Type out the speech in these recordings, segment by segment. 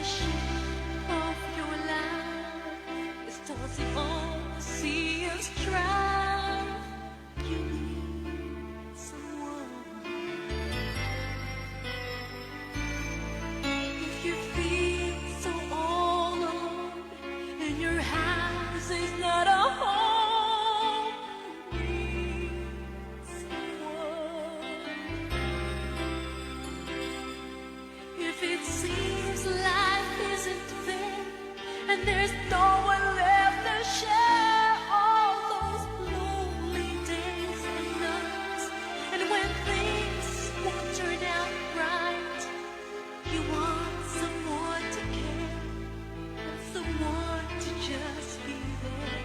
the shape of your life is tossing on the sea of strife. You need someone. If you feel so all alone and your house is not a home, you need someone. If it seems life isn't fair and there's no one left to share all those lonely days and nights, and when things won't turn out right, you want someone to care and someone to just be there.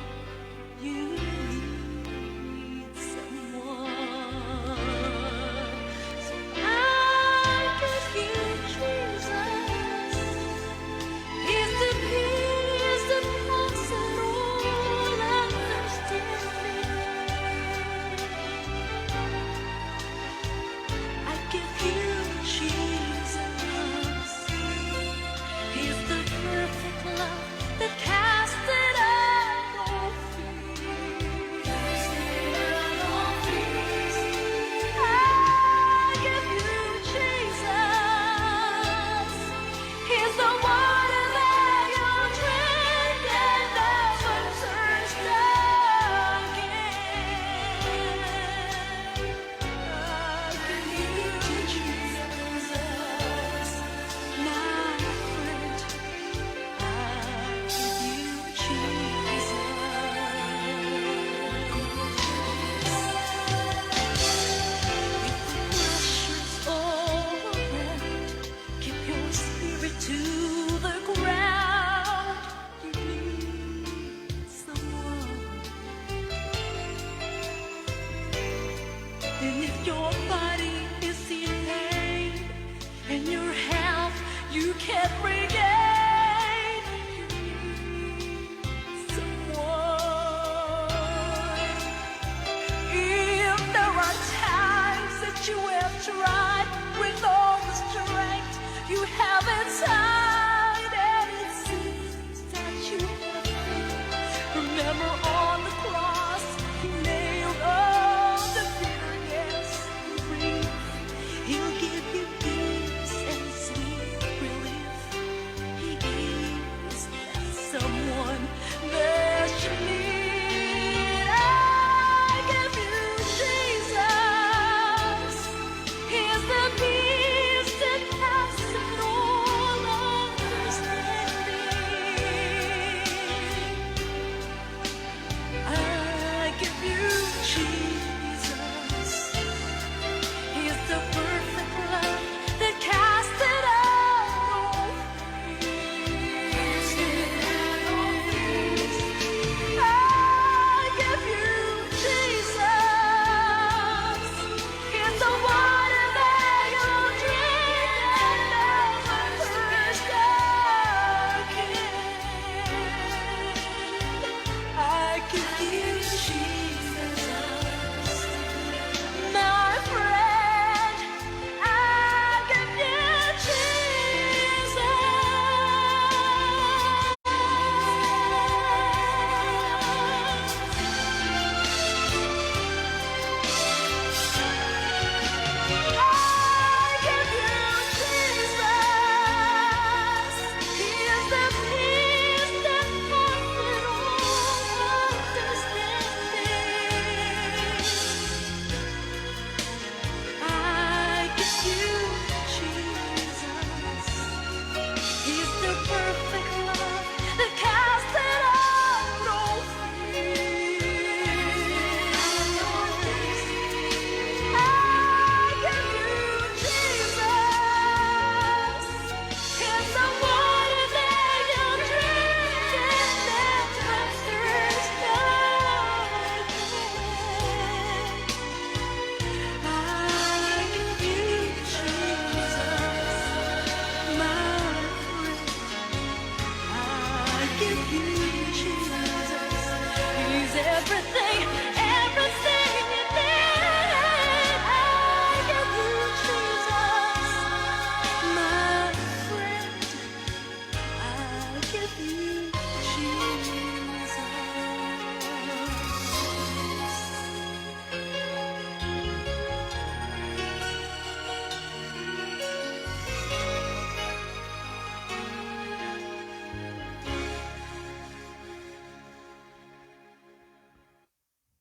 You need someone. So I give you Jesus. He's the peace that passes all understanding. I give you Jesus. He's the perfect love that casts it out all fears. I give you Jesus. He's the water that you'll drink and never thirst again. I give you Jesus, my friend. I give you Jesus. If the pressure's all around, keep your spirit to the ground. You need someone. And if your body is in pain and your health you can't regain, you need someone. If there are times that you have tried with all the strength you have inside, and it seems that you have failed, remember on the cross He nailed all the bitterness and grief. He'll give you peace and sweet relief.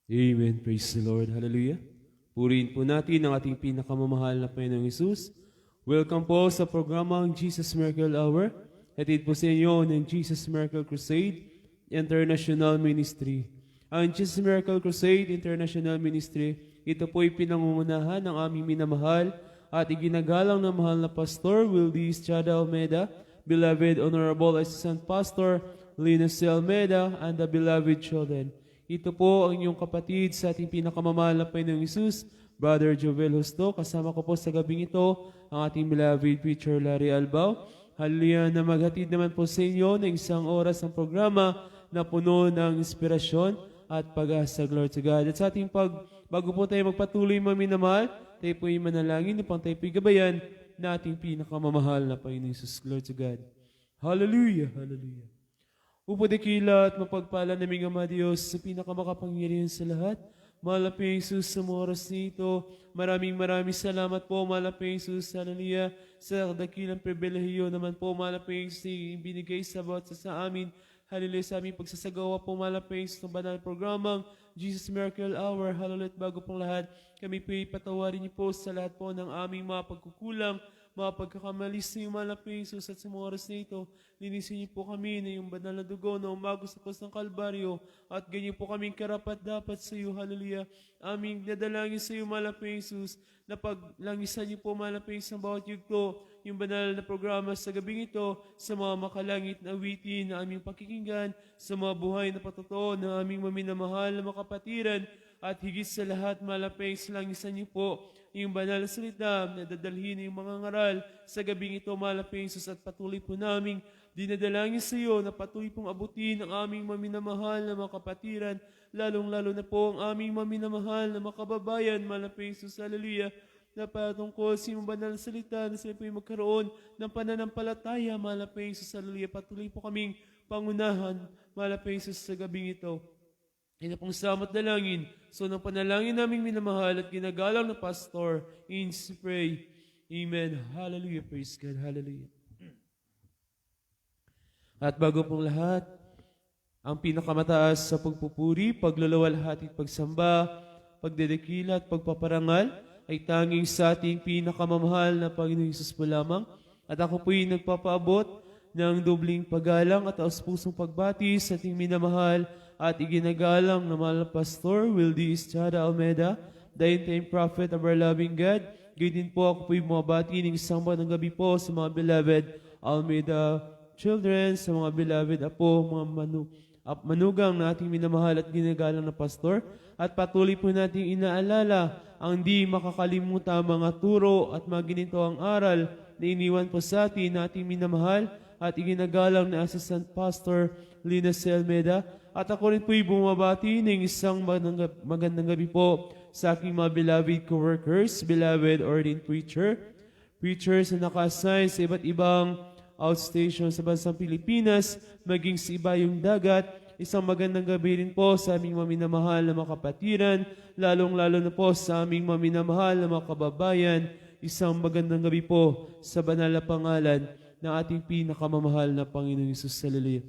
Amen. Praise the Lord. Hallelujah. Purihin po natin ang ating pinakamamahal na Panginoong Hesus. Welcome po sa programang Jesus Miracle Hour. Hatid po sa inyo ng Jesus Miracle Crusade International Ministry. Ang Jesus Miracle Crusade International Ministry, ito po ay pinangungunahan ng aming minamahal at iginagalang na mahal na Pastor Wildy Estrada Almeida, beloved Honorable Assistant Pastor Linus C. Almeida, and the beloved children. Ito po ang inyong kapatid sa ating pinakamamahal na Panginoong Hesus, Brother Jovel Justo. Kasama ko po sa gabing ito ang ating beloved preacher Larry Albao. Hallelujah, na maghatid naman po sa inyo ng isang oras ng programa na puno ng inspirasyon at pag-asa. Glory to God. At sa ating bago po tayo magpatuloy maminamahal, tayo po yung manalangin upang tayo po gabayan na ating pinakamamahal na Panginoong Hesus. Glory to God. Hallelujah, hallelujah. Upadikila at mapagpala naming Ama Diyos sa pinakamakapangyarihan sa lahat. Mahal na Panginoong Hesus, sa mga oras nito, maraming salamat po, mahal na Panginoong Hesus, hallelujah, sa dakilang pribilehiyo naman po, mahal na Panginoong Hesus, binigay sa bawat sa amin, hallelujah, sa aming pagsasagawa po, mahal na Panginoong Hesus, ng banal programang Jesus Miracle Hour, hallelujah, bago pong lahat, kami po ipatawarin niyo po sa lahat po ng aming mga pagkukulang, mga pagkakamalis na yung mahal na Panginoong Hesus, at sa mga oras na ito, linisin niyo po kami na yung banal na dugo na umagos sa krus ng Kalbaryo at ganyan po kaming karapat dapat sa iyo, hallelujah. Aming dadalangin sa iyo, mahal na Panginoong Hesus, na paglangisan niyo po, mahal na Panginoong Hesus, ang bawat yugto, yung banal na programa sa gabing ito, sa mga makalangit na awitin na aming pakikinggan, sa mga buhay na patotoo na aming maminamahal na makapatiran, at higit sa lahat, mahal na Panginoong Hesus, langisan niyo po yung banal na salita na dadalhin yung mga ngaral sa gabing ito, mahal na Panginoong Hesus, at patuloy po naming dinadalangin sa iyo na patuloy pong abutin ang aming maminamahal na mga kapatiran, lalong-lalo na po ang aming maminamahal na mga kababayan, mahal na Panginoong Hesus, hallelujah, na patungkol sa iyong banal na salita na sila po yung magkaroon ng pananampalataya, mahal na Panginoong Hesus, hallelujah. Patuloy po kaming pangunahan, mahal na Panginoong Hesus, sa gabing ito. Ina pong salamat dalangin. So, ng panalangin naming minamahal at ginagalang na pastor, in pray. Amen. Hallelujah. Praise God. Hallelujah. At bago pong lahat, ang pinakamataas sa pagpupuri, paglalawalhati at pagsamba, pagdedekila at pagpaparangal ay tanging sa ating pinakamamahal na Panginoong Hesus po lamang. At ako po'y nagpapaabot ng dobling paggalang at taos-pusong pagbati sa ating minamahal at iginagalang na mahal na Pastor Wildy Estrada Almeida, the end-time prophet of our loving God. Gayon din po ako po'y bumabati ng isang magandang gabi po sa mga beloved Almeida children, sa mga beloved apo, mga manugang na ating minamahal at ginagalang na pastor. At patuloy po nating inaalala ang di makakalimutan mga turo at mga ginitawang aral na iniwan po sa atin na ating minamahal at iginagalang na Assistant Pastor Linus C. Almeida. At ako rin po'y bumabati ng isang magandang gabi po sa aking mga beloved co-workers, beloved ordained preachers na naka-assign sa iba't ibang outstation sa bansang Pilipinas, maging sa iba yung dagat. Isang magandang gabi rin po sa aming maminamahal na mga kapatiran, lalong-lalo na po sa aming maminamahal na mga kababayan. Isang magandang gabi po sa banal na pangalan ng ating pinakamamahal na Panginoong Hesus. Hallelujah.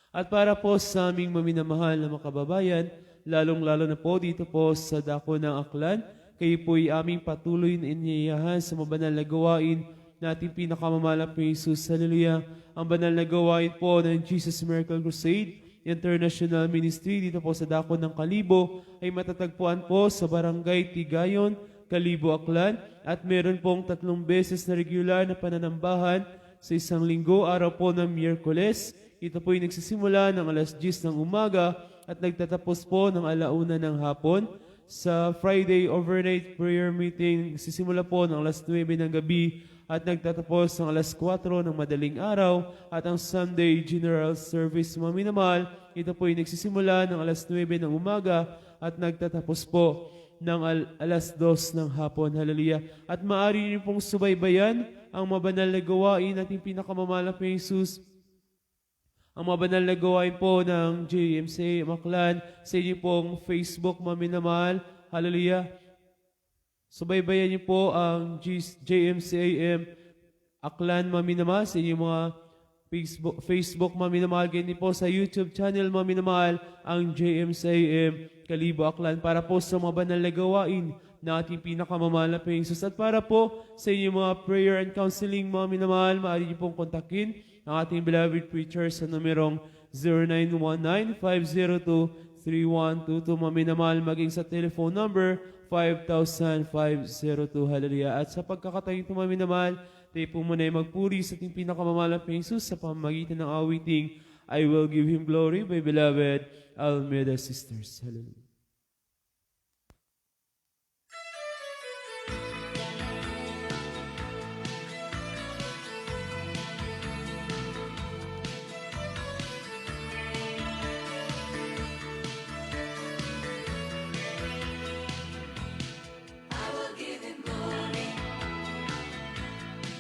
At para po sa aming maminamahal na mga kababayan, lalong-lalo na po dito po sa dako ng Aklan, kayo po'y aming patuloy na iniyahan sa mabanal na gawain na ating pinakamamahal na Panginoong Hesus. Hallelujah. Ang banal na gawain po ng Jesus Miracle Crusade International Ministry dito po sa dako ng Kalibo ay matatagpuan po sa Barangay Tigayon, Kalibo, Aklan. At meron pong 3 beses na regular na pananambahan sa isang linggo, araw po ng Miyerkules. Ito po ay nagsisimula ng alas 10 ng umaga at nagtatapos po ng 1:00 ng hapon. Sa Friday overnight prayer meeting, nagsisimula po ng alas 9 ng gabi at nagtatapos ng alas 4 ng madaling araw. At ang Sunday General Service, mga minamahal, ito po ay nagsisimula ng alas 9 ng umaga at nagtatapos po ng alas 2 ng hapon. Hallelujah. At maaari niyo pong subaybayan ang mabanal na gawain nating pinakamamahal na Panginoong Hesus. Ang mabanal na gawain po ng JMCA Aklan sa inyo pong Facebook, mga minamahal. Hallelujah. Subaybayan niyo po ang JMCAM Aklan, mga minamahal, sa inyong mga Facebook mga minamahal, ganyan din po sa YouTube channel mga minamahal, ang JMCAM Kalibo Aklan, para po sa mga banal na gawain na ating pinakamamahal na Panginoon. At para po sa inyong mga prayer and counseling mga minamahal, maaari niyo pong kontakin ang ating beloved preacher sa numerong 0919-502-3122 mga minamahal, maging sa telephone number 500502. Hallelujah. At sa pagkakataon ito mga minamahal, tayo po muna ay magpuri sa ating pinakamamahal na Panginoon sa pamamagitan ng awiting I Will Give Him Glory by beloved Almeida Sisters. Hallelujah. I will give him glory.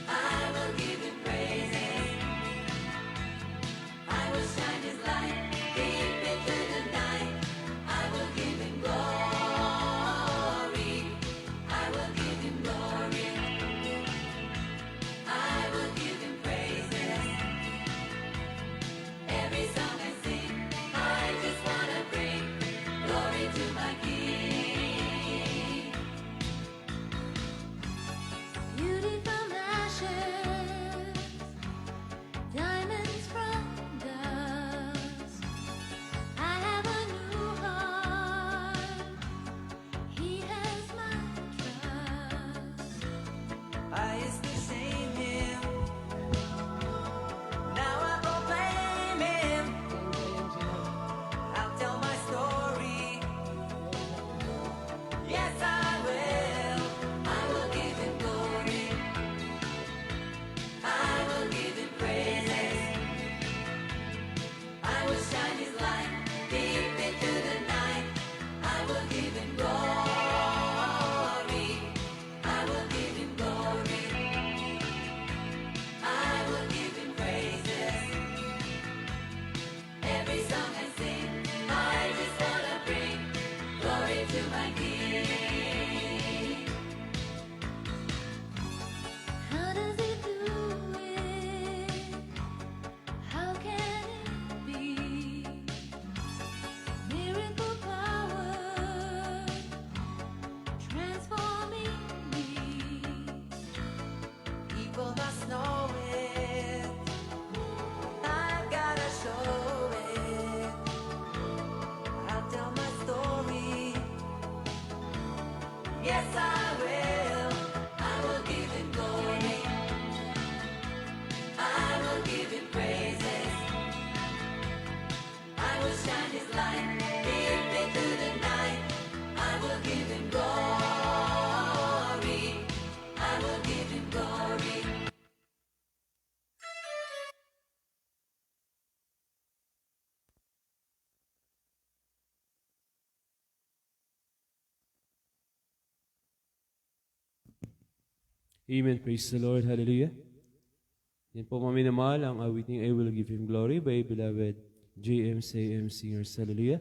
I will give him praises. I will shine his light deep into the night. I will give him glory. I will give him glory. I will give him praises. Every song I sing, I just wanna bring glory to my King. Beauty from ashes, diamonds from dust. I have a new heart. He has my trust. I used to shame him. Now I proclaim him. I'll tell my story. Yes, I will. I will give him glory. I will give him praises. I will shine his light deep into the night. I will give him glory. I will give him glory. I will give him praises. Every song I sing, I just wanna bring glory to my King. How does he do it? How can it be? Miracle power transforming me. People must know it. I've gotta show it. I'll tell my story. Yes, I will. I will give him glory. I will give him praises. I will shine his light deep into the night. I will give him glory. I will give him glory. Amen. Praise the Lord. Hallelujah. Yan po mga minamahal, ang awiting I Will Give Him Glory by beloved JMCAM Singers. Hallelujah.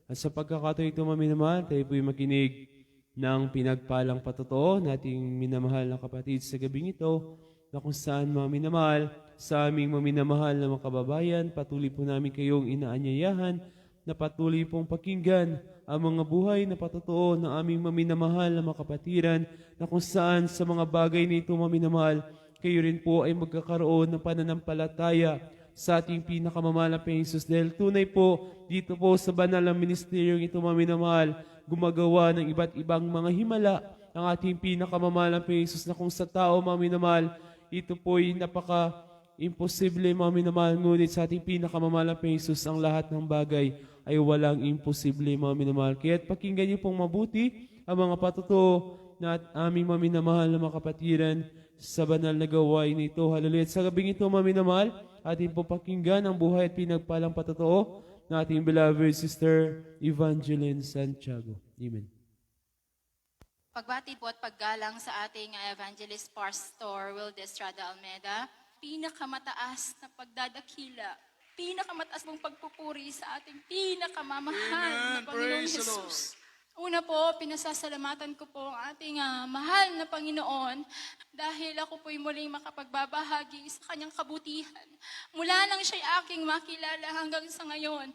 At sa pagkakataon ito mga minamahal, tayo po'y makinig ng pinagpalang patotoo nating minamahal na kapatid sa gabing ito, na kung saan mga minamahal, sa aming mga minamahal na mga kababayan, patuloy po namin kayong inaanyayahan na patuloy pong pakinggan ang mga buhay na patotoo ng aming maminamahal na mga kapatiran, na kung saan sa mga bagay na ito maminamahal, kayo rin po ay magkakaroon ng pananampalataya sa ating pinakamamahal na Panginoon. Dahil tunay po, dito po sa banal na ministeryong ito maminamahal, gumagawa ng iba't ibang mga himala ang ating pinakamamahal na Panginoon, na kung sa tao maminamahal, ito po ay napaka-imposible maminamahal, ngunit sa ating pinakamamahal na Panginoon, ang lahat ng bagay ay walang imposible maminamahal. Kaya't pakinggan niyo pong mabuti ang mga patotoo na aming maminamahal na mga kapatiran sa banal na gawain nito. Hallelujah. At sa gabing ito, maminamahal, ating po pakinggan ang buhay at pinagpalang patotoo na ating beloved Sister Evangeline Santiago. Amen. Pagbati po at paggalang sa ating Evangelist Pastor Will Estrada Almeida, pinakamataas na pagdadakila, pinakamataas mong pagpupuri sa ating pinakamamahal na Panginoong Jesus. Una po, pinasasalamatan ko po ang ating mahal na Panginoon dahil ako po'y muling makapagbabahagi sa kanyang kabutihan. Mula nang siya'y aking makilala hanggang sa ngayon.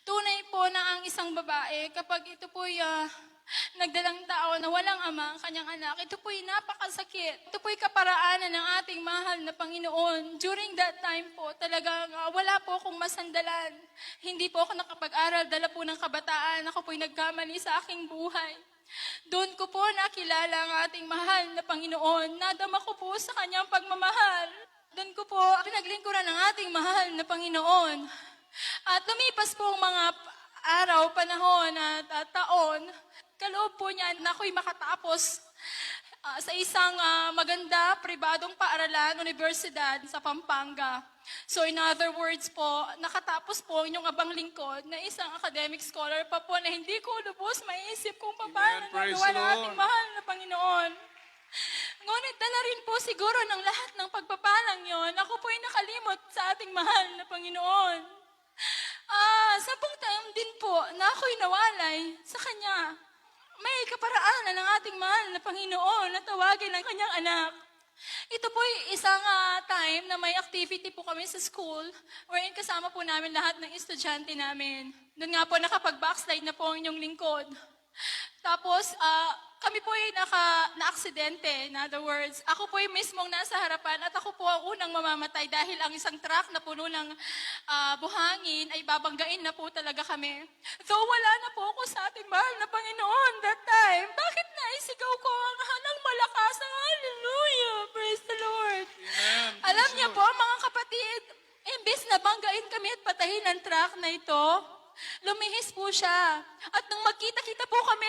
Tunay po na ang isang babae, kapag ito po'y nagdalang tao na walang ama ang kanyang anak, ito po'y napakasakit. Ito po'y kaparaanan ng ating mahal na Panginoon. During that time po, talagang wala po akong masandalan. Hindi po ako nakapag-aral, dala po ng kabataan. Ako po'y nagkamali sa aking buhay. Doon ko po nakilala ang ating mahal na Panginoon. Nadama ko po sa kanyang pagmamahal. Doon ko po pinaglingkuran ng ating mahal na Panginoon. At lumipas po ang mga araw, panahon at taon, kaloob po niya na ako'y makatapos sa isang maganda, pribadong paaralan, universidad sa Pampanga. So in other words po, nakatapos po inyong abang lingkod na isang academic scholar pa po na hindi ko lubos maisip kung paano nagawa ng ating mahal na Panginoon. Ngunit dala rin po siguro ng lahat ng pagpapalang yon, ako po'y nakalimot sa ating mahal na Panginoon. Sa taon din po na ako'y nawalay sa Kanya. May kaparaanan ng ating mahal na Panginoon na tawagin ang Kanyang anak. Ito po'y isang time na may activity po kami sa school wherein kasama po namin lahat ng estudyante namin. Doon nga po nakapag-backslide na po ang inyong lingkod. Tapos, kami po ay na-aksidente. In other words, ako po ay mismong nasa harapan at ako po ang unang mamamatay dahil ang isang truck na puno ng buhangin ay babanggain na po talaga kami. Though wala na po ako sa ating mahal na Panginoon that time, bakit naisigaw ko ang hanang malakas ang hallelujah? Praise the Lord. Amen. Alam niyo po, mga kapatid, imbis na banggain kami at patahin ang truck na ito, lumihis po siya. At nung magkita-kita po kami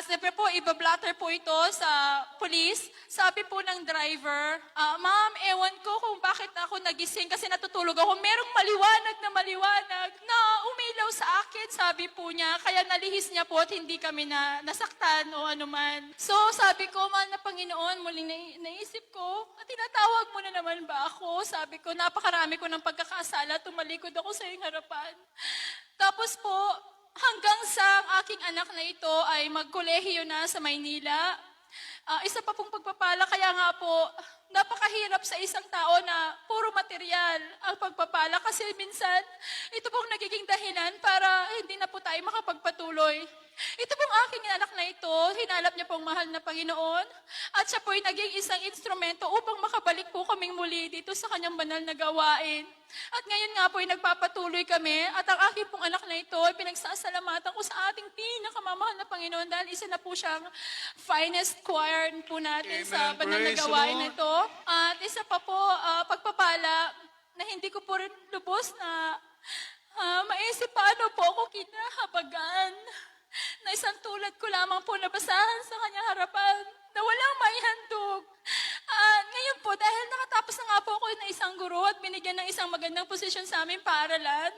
siyempre po, iba-blatter po ito sa police. Sabi po ng driver, ma'am, ewan ko kung bakit ako nagising kasi natutulog ako. Merong maliwanag na umilaw sa akin, sabi po niya. Kaya nalihis niya po at hindi kami nasaktan o anuman. So sabi ko, mahal na Panginoon, muling naisip ko, at tinatawag mo na naman ba ako? Sabi ko, napakarami ko ng pagkakasala, tumalikod ako sa iyong harapan. Tapos po, hanggang sa aking anak na ito ay magkolehiyo na sa Maynila. Isa pa pong pagpapala, kaya nga po, napakahirap sa isang tao na puro material ang pagpapala kasi minsan ito pong nagiging dahilan para hindi na po tayo makapagpatuloy. Ito pong aking anak na ito, hinalap niya pong mahal na Panginoon at siya po'y naging isang instrumento upang makabalik po kaming muli dito sa kanyang banal na gawain. At ngayon nga po'y nagpapatuloy kami at ang aking pong anak na ito ay pinagsasalamatan ko sa ating pinakamamahal na Panginoon dahil isa na po siyang finest choir po natin Amen. sa banal na Praise the gawain Lord. na ito. At isa pa po, pagpapala na hindi ko po rin lubos na maisip paano po ako kinahabagan na isang tulad ko lamang po nabasahan sa kanyang harapan na walang maihandog. Ngayon po, dahil nakatapos na nga po ako na isang guro at binigyan ng isang magandang posisyon sa aming paaralan,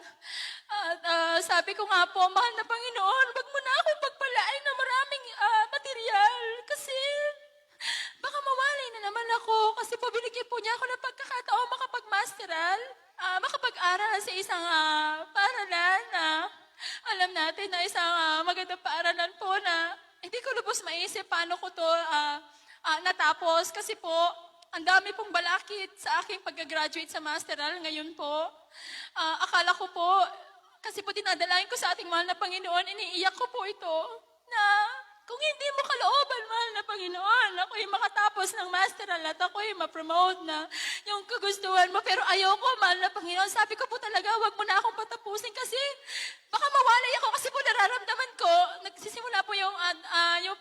at sabi ko nga po, mahal na Panginoon, wag mo na akong pagpalain ng maraming material kasi baka mawalay na naman ako kasi po binigyan po niya ako ng pagkakataon makapag-masteral, makapag-aral sa isang paaralan na alam natin na isang magandang paaralan po na hindi ko lubos maisip paano ko to natapos kasi po ang dami pong balakid sa aking pag-graduate sa masteral ngayon po. Akala ko po, kasi po dinadalain ko sa ating mahal na Panginoon, iniiyak ko po ito na kung hindi mo kalooban, mahal na Panginoon, ako'y makatapos ng masteral at ako'y ma-promote na yung kagustuhan mo. Pero ayoko, mahal na Panginoon. Sabi ko po talaga, wag mo na akong patapusin kasi baka mawalay ako kasi po nararamdaman ko, nagsisimula po yung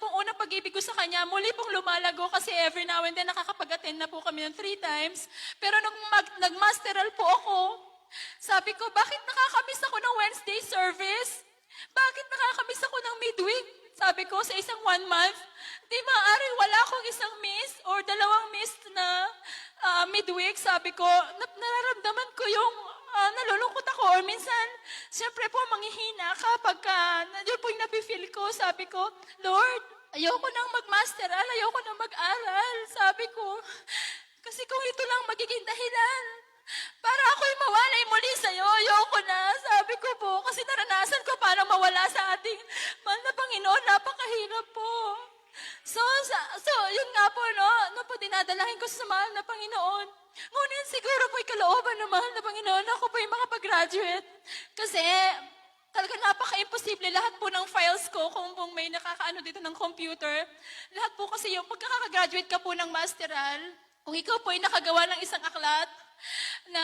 pong unang pag-ibig ko sa Kanya, muli pong lumalago kasi every now and then nakakapag-attend na po kami ng 3 times. Pero nung nag-masteral po ako, sabi ko, bakit nakakamiss ako ng Wednesday service? Bakit nakakamiss ako ng midweek? Sabi ko, sa isang 1 month, di maaaring wala akong isang miss or 2 miss na midweek. Sabi ko, nararamdaman ko yung nalulungkot ako. Or minsan, siyempre po, manghihina kapag yun po yung napifeel ko. Sabi ko, Lord, ayoko nang mag-masteral, ayoko nang mag-aral. Sabi ko, kasi kung ito lang magiging dahilan, para ako'y mawalay muli sa'yo, ayoko na. Sabi ko po, kasi naranasan ko paano mawala sa ating mahal na Panginoon, napakahirap po. So, yun nga po, no po dinadalahin ko sa mahal na Panginoon. Ngunit siguro po kalooban ng mahal na Panginoon, ako po yung makapag-graduate. Kasi, talaga napaka-imposible lahat po ng files ko kung may nakakaano dito ng computer. Lahat po kasi yung pagkakagraduate ka po ng masteral, kung ikaw po ay nakagawa ng isang aklat, na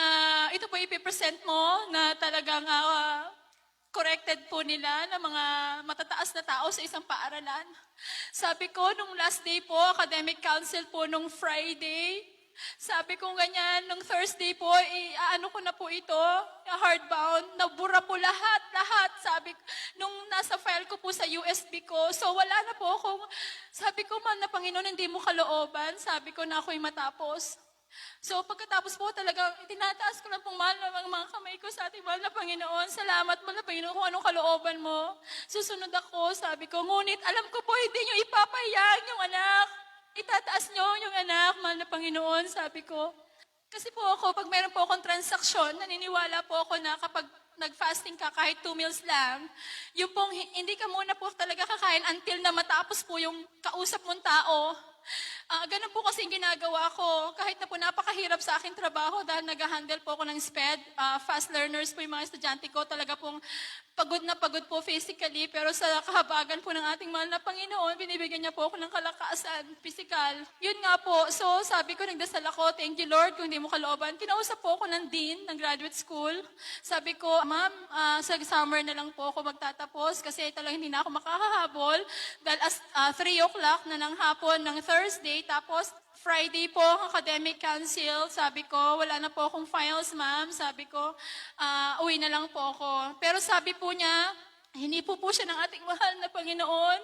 ito po ipipresent mo, na talagang corrected po nila ng mga matataas na tao sa isang paaralan. Sabi ko, nung last day po, academic council po nung Friday, sabi ko ganyan, nung Thursday po, ano ko na po ito, hardbound, nabura po lahat. Sabi, nung nasa file ko po sa USB ko, so wala na po akong, sabi ko, man na Panginoon, hindi mo kalooban, sabi ko na ako'y matapos. So pagkatapos po talagang tinataas ko lang pong mahal ng mga kamay ko sa ating mahal na Panginoon. Salamat mahal na Panginoon kung anong kalooban mo. Susunod ako, sabi ko, ngunit alam ko po hindi nyo ipapayag yung anak. Itataas nyo yung anak, mahal na Panginoon, sabi ko. Kasi po ako, pag meron po akong transaksyon, naniniwala po ako na kapag nag-fasting ka kahit 2 meals lang, yung pong hindi ka muna po talaga kakain until na matapos po yung kausap mong tao. Ganun po kasi yung ginagawa ko. Kahit na po napakahirap sa aking trabaho dahil nag-handle po ako ng SPED, fast learners po yung mga estudyante ko, talaga pong pagod na pagod po physically, pero sa kahabagan po ng ating mahal na Panginoon, binibigyan niya po ako ng kalakasan, physical. Yun nga po, so sabi ko, nagdasal ako, thank you Lord, kung hindi mo kalooban. Kinausap po ako ng dean ng graduate school. Sabi ko, ma'am, sa summer na lang po ako magtatapos kasi talagang hindi na ako makakahabol dahil 3 o'clock na ng hapon ng Thursday, tapos Friday po, academic council, sabi ko, wala na po akong files, ma'am. Sabi ko, uwi na lang po ako. Pero sabi po niya, hindi po siya ng ating mahal na Panginoon.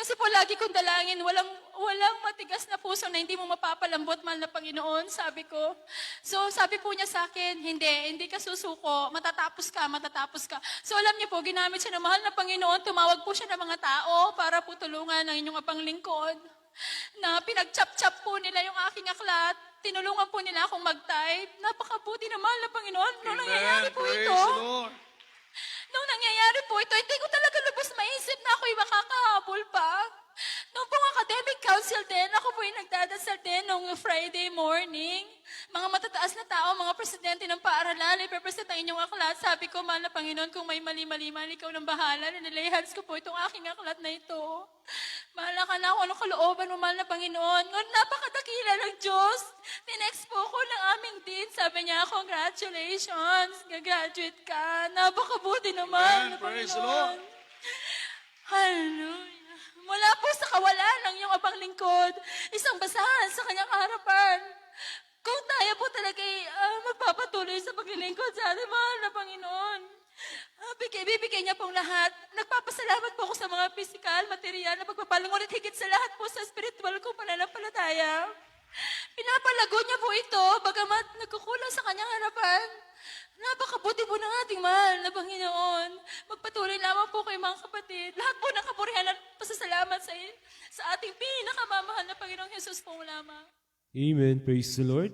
Kasi po lagi kong dalangin, walang matigas na puso na hindi mo mapapalambot, mahal na Panginoon, sabi ko. So sabi po niya sa akin, hindi ka susuko, matatapos ka. So alam niyo po, ginamit siya ng mahal na Panginoon, tumawag po siya ng mga tao para po tulungan ang inyong apang lingkod. Na pinag-chop-chop po nila yung aking aklat, tinulungan po nila akong mag-type. Napakabuti na mahal na Panginoon. Nung nangyayari po ito, hindi ko talaga lubos maisip na ako'y makakahabol pa. Nung pong academic council din, ako po yung nagdadasal din nung Friday morning. Mga matataas na tao, mga presidente ng paaralan, ipepresent ang inyong aklat. Sabi ko, mahal na Panginoon, kung may mali-mali man, ikaw nang bahala. Nilay hands ko po itong aking aklat na ito. Mahala ka na kung anong kalooban mo, mahal na Panginoon. Ngunit napakadakila ng Diyos. Tinext po ko ng aming dean. Sabi niya, congratulations, gagraduate ka. Napakabuti naman, na Panginoon. Hallelujah. Mula po sa kawalan ng iyong abang lingkod, isang basahan sa kanyang harapan. Kung tayo po talaga magpapatuloy sa paglilingkod sa ating mahal na Panginoon, bibigay niya pong lahat. Nagpapasalamat po ako sa mga physical, material na pagpapalang, ngunit higit sa lahat po sa spiritual kong pananampalataya. Pinapalago niya po ito, bagamat nagkukulang sa kanyang harapan. Napakabuti po ng ating mahal na Panginoon. Magpatuloy lamang po kayo mga kapatid. Lahat po ng kapurihan at pasasalamat sa ating pinakamamahal na Panginoong Jesus po lamang. Amen. Praise the Lord.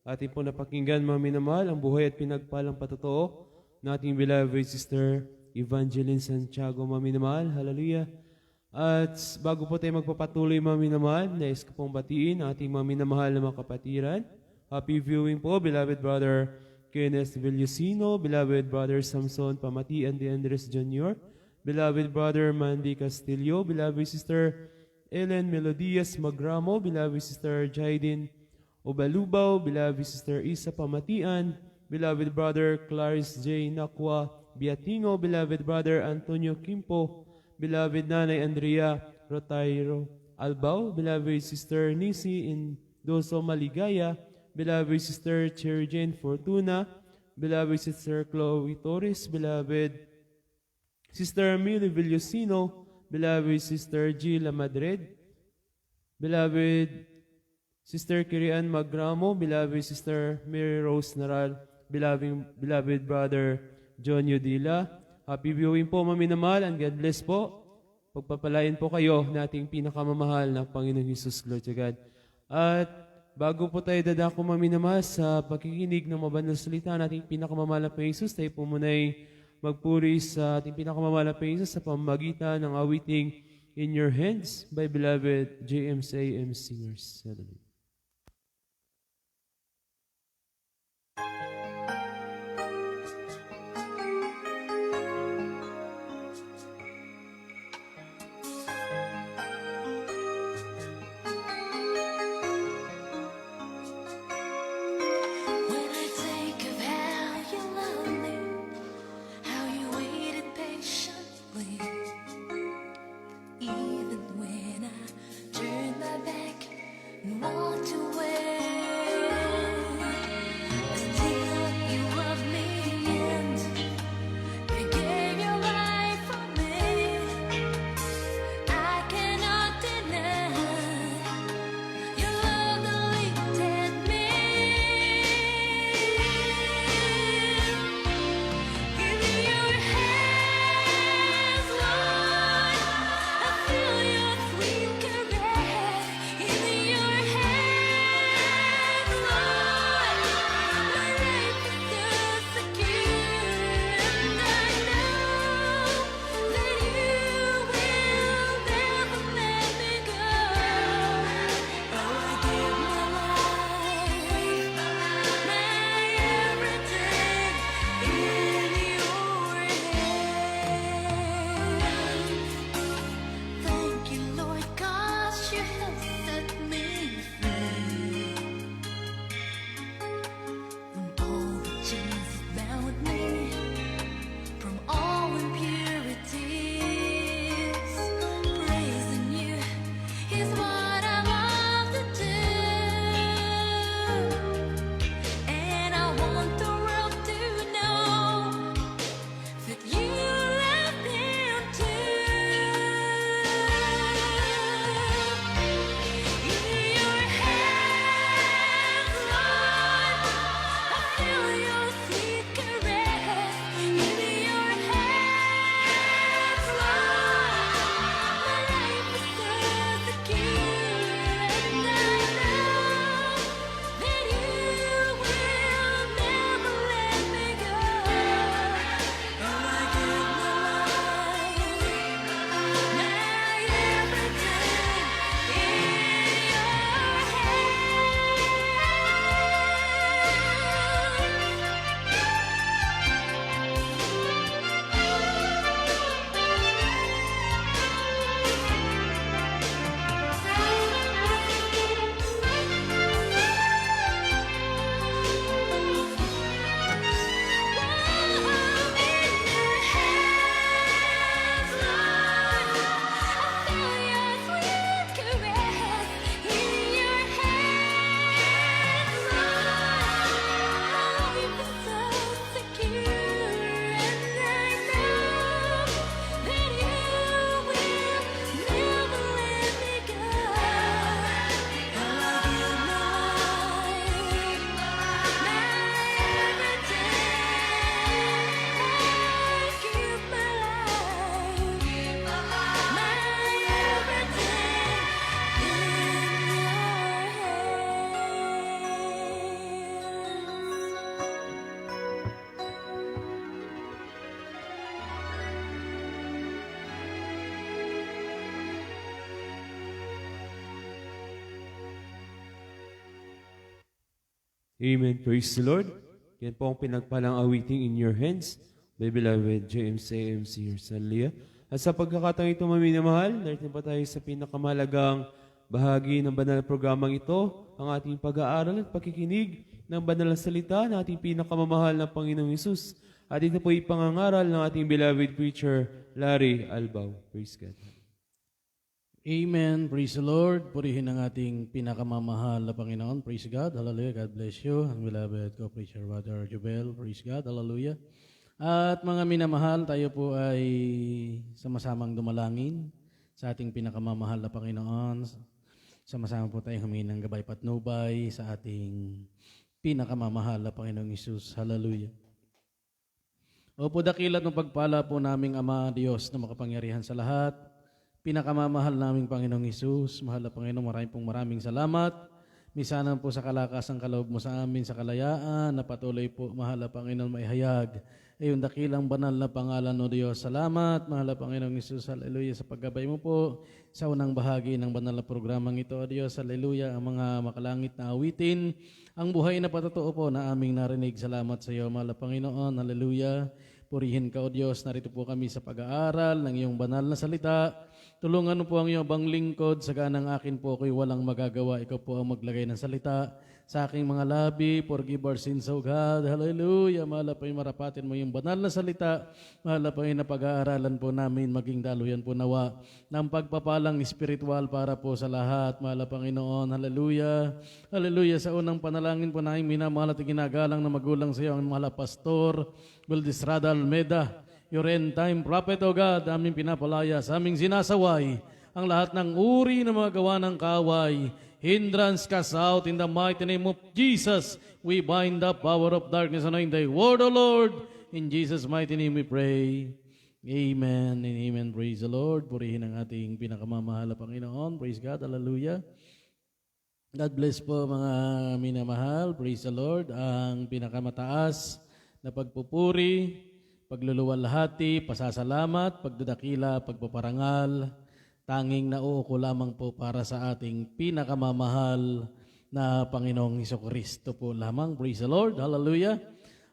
Ating po napakinggan, mga minamahal, ang buhay at pinagpalang patotoo na ating beloved sister Evangeline Santiago, mga minamahal. Hallelujah. At bago po tayo magpapatuloy, mga minamahal, nais ko pong batiin ating mga minamahal na mga kapatiran. Happy viewing po, beloved brother Kenneth Villasino, beloved brother Samson Pamatian de Andres Jr., beloved brother Mandy Castillo, beloved sister Ellen Melodias Magramo, beloved sister Jaidin Obalubaw, beloved sister Isa Pamatian, beloved brother Clarice J. Nakwa Biatino, beloved brother Antonio Kimpo, beloved Nanay Andrea Rotairo Albao, beloved sister Nisi Indoso Maligaya, beloved sister Cherry Jane Fortuna, beloved sister Chloe Torres, beloved sister Millie Villasino, beloved sister Gila Madrid, beloved sister Kirian Magramo, beloved sister Mary Rose Naral, beloved brother John Yudila. Happy viewing po, maminamahal, and God bless po. Pagpapalain po kayo na ating pinakamamahal na Panginoon Jesus. Glory to God. At bago po tayo dadako, maminamahal, sa pakikinig ng mabanal salita nating pinakamamahal na Panginoon Jesus, tayo po muna'y magpuri sa ating pinakamamahal na Panginoon Jesus sa pamamagitan ng awiting In Your Hands by beloved James A.M. Singers. Hallelujah. When I think of how you loved me, how you waited patiently, even when I turned my back and walked away, still you loved me and you gave your life for me. I cannot deny your love that lifted me. In your hands, Lord, I feel your sweet caress. In your hands, Lord, my life is so secure, and I know that you will never let me go. Oh, I give my life, my everything in your hands. Thank you, Lord, 'cause you have set me free from all the chains that bound me, from all impurities. Praising you is what I love to do, and I want the world to know that you love them too. In your hands, Lord, I feel your sweet caress. In your hands, Lord, my life is so secure, and I know that you will never let me go. Oh, I give my life, my everything in your Amen. Praise the Lord. Yan po ang pinagpalang awiting In Your Hands by beloved James A.M. Singers. Hallelujah. At sa pagkakataong ito, maminamahal, narito pa tayo sa pinakamalagang bahagi ng banal na programang ito, ang ating pag-aaral at pakikinig ng banal na salita ng ating pinakamamahal na Panginoong Hesus. At ito po ipangangaral ng ating beloved preacher, Larry Albaw. Praise God. Amen. Praise the Lord. Purihin ang ating pinakamamahal na Panginoon. Praise God. Hallelujah. God bless you. Ang beloved co-preacher, Brother Jubel. Praise God. Hallelujah. At mga minamahal, tayo po ay sama-samang dumalangin sa ating pinakamamahal na Panginoon. Sama-sama po tayong humingi ng gabay patnubay sa ating pinakamamahal na Panginoong Hesus. Hallelujah. Opo, dakilat ng pagpala po naming Ama Diyos na makapangyarihan sa lahat. Pinakamamahal naming Panginoong Hesus, mahal na Panginoon, maraming salamat. Misanan po sa kalakasang kaloob mo sa amin sa kalayaan na patuloy po, mahal na Panginoon, maihayag ayun dakilang banal na pangalan o Diyos. Salamat, mahal na Panginoong Isus, hallelujah, sa paggabay mo po sa unang bahagi ng banal na programang ito, o Diyos, hallelujah, ang mga makalangit na awitin, ang buhay na patotoo po na aming narinig. Salamat sa iyo, mahal na Panginoon, hallelujah. Purihin ka, o Diyos, narito po kami sa pag-aaral ng iyong banal na salita. Tulungan mo po ang iyong bang lingkod, sa ganang akin po ako'y walang magagawa. Ikaw po ang maglagay ng salita sa aking mga labi. Forgive our sins, O God. Hallelujah. Mahal po yung marapatin mo yung banal na salita. Mahal po yung napag-aaralan po namin, maging daluyan po nawa ng pagpapalang espiritual para po sa lahat. Mahal Panginoon. Hallelujah. Hallelujah. Sa unang panalangin po namin, minamahal at ginagalang na magulang sa iyo, ang mahal Pastor Wildes Rada Almeda, your end time prophet, O God, aming pinapalaya sa aming sinasaway ang lahat ng uri ng mga gawa ng kaway. Hindrance cast out in the mighty name of Jesus. We bind the power of darkness and in the word, O Lord. In Jesus' mighty name we pray. Amen and amen. Praise the Lord. Purihin ang ating pinakamamahal na Panginoon. Praise God. Hallelujah. God bless po mga minamahal. Praise the Lord. Ang pinakamataas na pagpupuri, pagluluwalhati, pasasalamat, pagdadakila, pagpaparangal, tanging nauuko lamang po para sa ating pinakamamahal na Panginoong Hesukristo po lamang. Praise the Lord. Hallelujah.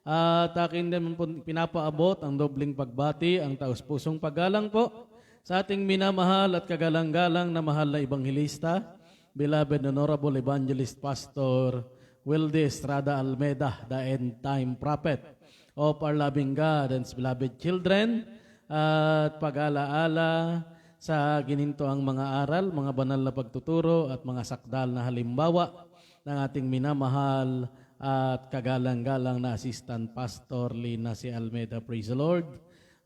At akin din po pinapaabot ang dobling pagbati, ang taus-pusong paggalang po sa ating minamahal at kagalang-galang na mahal na Ebanghilista, beloved Honorable Evangelist Pastor Wildes Rada Almeda, the end time prophet of our loving God and beloved children, at pag-alaala sa gininto ang mga aral, mga banal na pagtuturo at mga sakdal na halimbawa ng ating minamahal at kagalang-galang na Assistant Pastor Lina C. Almeda. Praise the Lord.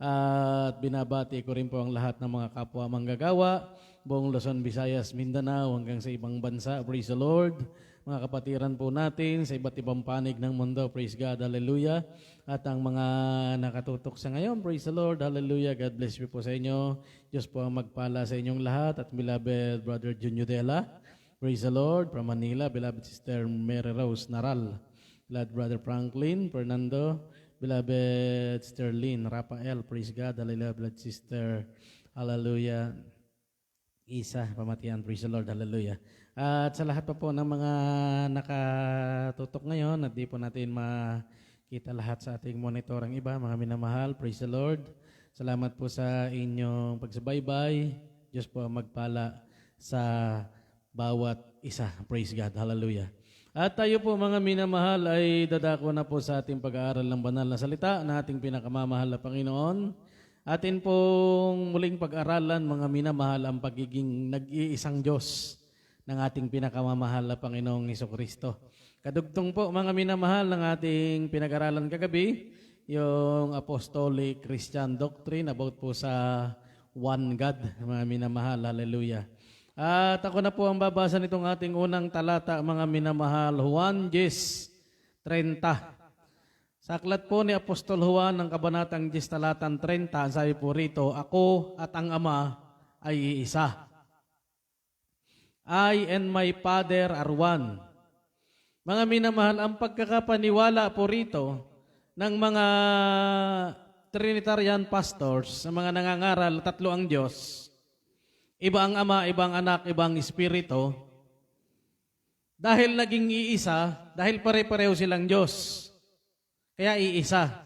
At binabati ko rin po ang lahat ng mga kapwa manggagawa, buong Luzon, Visayas, Mindanao, hanggang sa ibang bansa. Praise the Lord. Mga kapatiran po natin sa iba't ibang panig ng mundo. Praise God. Hallelujah. At ang mga nakatutok sa ngayon, praise the Lord. Hallelujah. God bless you po sa inyo. Diyos po ang magpala sa inyong lahat. At beloved Brother Junyo Dela, praise the Lord. From Manila, beloved Sister Mary Rose Naral, beloved Brother Franklin Fernando, beloved Sister Lynn Rafael, praise God. Hallelujah. Beloved Sister, hallelujah, Isa Pamatian, praise the Lord. Hallelujah. At sa lahat pa po ng mga nakatutok ngayon at di po natin makita lahat sa ating monitor ang iba, mga minamahal, praise the Lord. Salamat po sa inyong pagsubaybay. Diyos po ang magpala sa bawat isa. Praise God. Hallelujah. At tayo po mga minamahal ay dadako na po sa ating pag-aaral ng banal na salita na ating pinakamamahal na Panginoon. Atin pong muling pag-aralan mga minamahal ang pagiging nag-iisang Diyos ng ating pinakamamahal na Panginoong Hesukristo. Kadugtong po mga minamahal ng ating pinag-aralan kagabi, yung Apostolic Christian Doctrine about po sa One God, mga minamahal. Hallelujah. At ako na po ang babasa nitong ating unang talata, mga minamahal, Juan 10:30. Sa aklat po ni Apostol Juan ng kabanatang 10 talatang 30, sabi po rito, ako at ang Ama ay iisa. I and my Father are one. Mga minamahal, ang pagkakapaniwala po rito ng mga Trinitarian pastors, sa mga nangangaral, tatlo ang Diyos, iba ang Ama, ibang Anak, ibang Espiritu, dahil naging iisa, dahil pare-pareho silang Diyos, kaya iisa.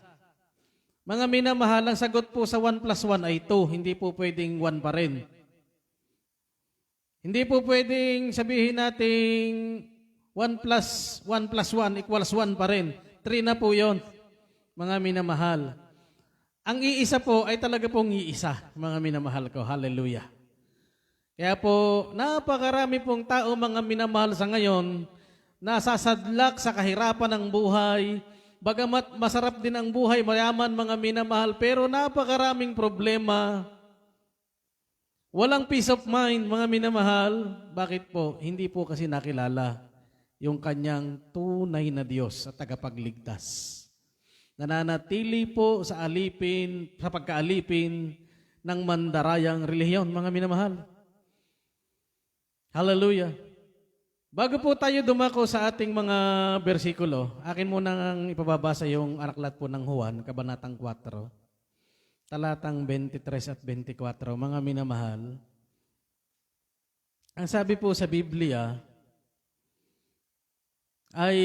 Mga minamahal, ang sagot po sa 1 plus 1 ay 2, hindi po pwedeng 1 pa rin. Hindi po pwedeng sabihin nating 1 plus 1 equals 1 pa rin. 3 na po yon, mga minamahal. Ang iisa po ay talaga pong iisa, mga minamahal ko. Hallelujah. Kaya po, napakarami pong tao, mga minamahal sa ngayon, nasasadlak sa kahirapan ng buhay, bagamat masarap din ang buhay, mayaman, mga minamahal, pero napakaraming problema. Walang peace of mind, mga minamahal. Bakit po? Hindi po kasi nakilala yung kanyang tunay na Diyos at tagapagligtas. Nananatili po sa alipin, sa pagkaalipin ng mandarayang relihiyon, mga minamahal. Hallelujah. Bago po tayo dumako sa ating mga bersikulo, akin munang ipababasa yung aklat po ng Juan, Kabanatang 4, talatang 23 at 24. Mga minamahal, ang sabi po sa Biblia ay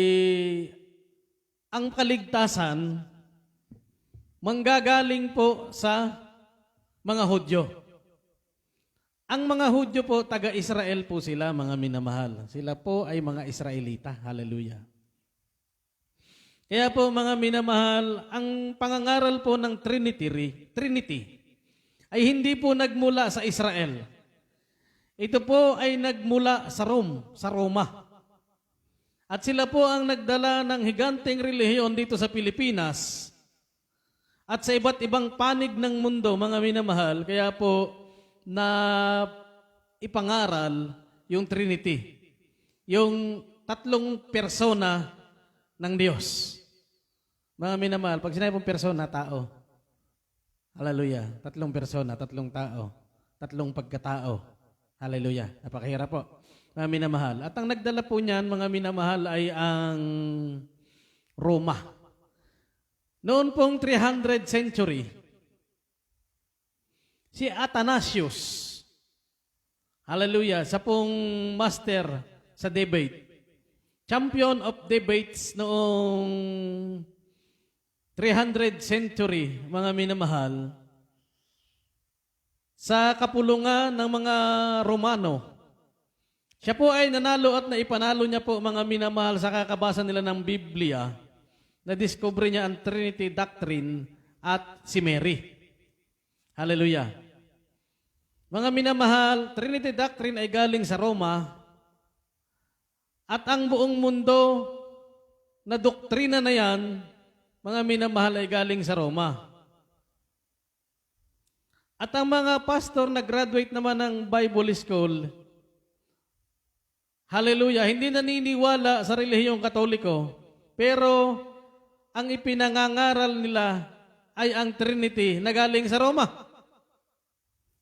ang kaligtasan manggagaling po sa mga Hudyo. Ang mga Hudyo po, taga-Israel po sila, mga minamahal. Sila po ay mga Israelita. Hallelujah. Kaya po mga minamahal, ang pangangaral po ng Trinity ay hindi po nagmula sa Israel. Ito po ay nagmula sa Roma. At sila po ang nagdala ng higanteng relihiyon dito sa Pilipinas at sa iba't ibang panig ng mundo, mga minamahal. Kaya po na ipangaral yung Trinity, yung tatlong persona ng Diyos. Mga minamahal, pag sinabi pong persona, tao. Hallelujah. Tatlong persona, tatlong tao, tatlong pagkatao. Hallelujah. Napakahirap po. Mga minamahal. At ang nagdala po niyan, mga minamahal, ay ang Roma. Noon pong 300 century, si Athanasius, hallelujah, sa pong master sa debate, champion of debates noong 300 century, mga minamahal, sa kapulungan ng mga Romano. Siya po ay nanalo at naipanalo niya po, mga minamahal, sa kakabasa nila ng Biblia, na-discover niya ang Trinity Doctrine at si Mary. Hallelujah. Mga minamahal, Trinity Doctrine ay galing sa Roma at ang buong mundo na doktrina na yan, mga minamahal, ay galing sa Roma. At ang mga pastor na graduate naman ng Bible School, hallelujah, hindi naniniwala sa relihiyong Katoliko, pero ang ipinangangaral nila ay ang Trinity na galing sa Roma.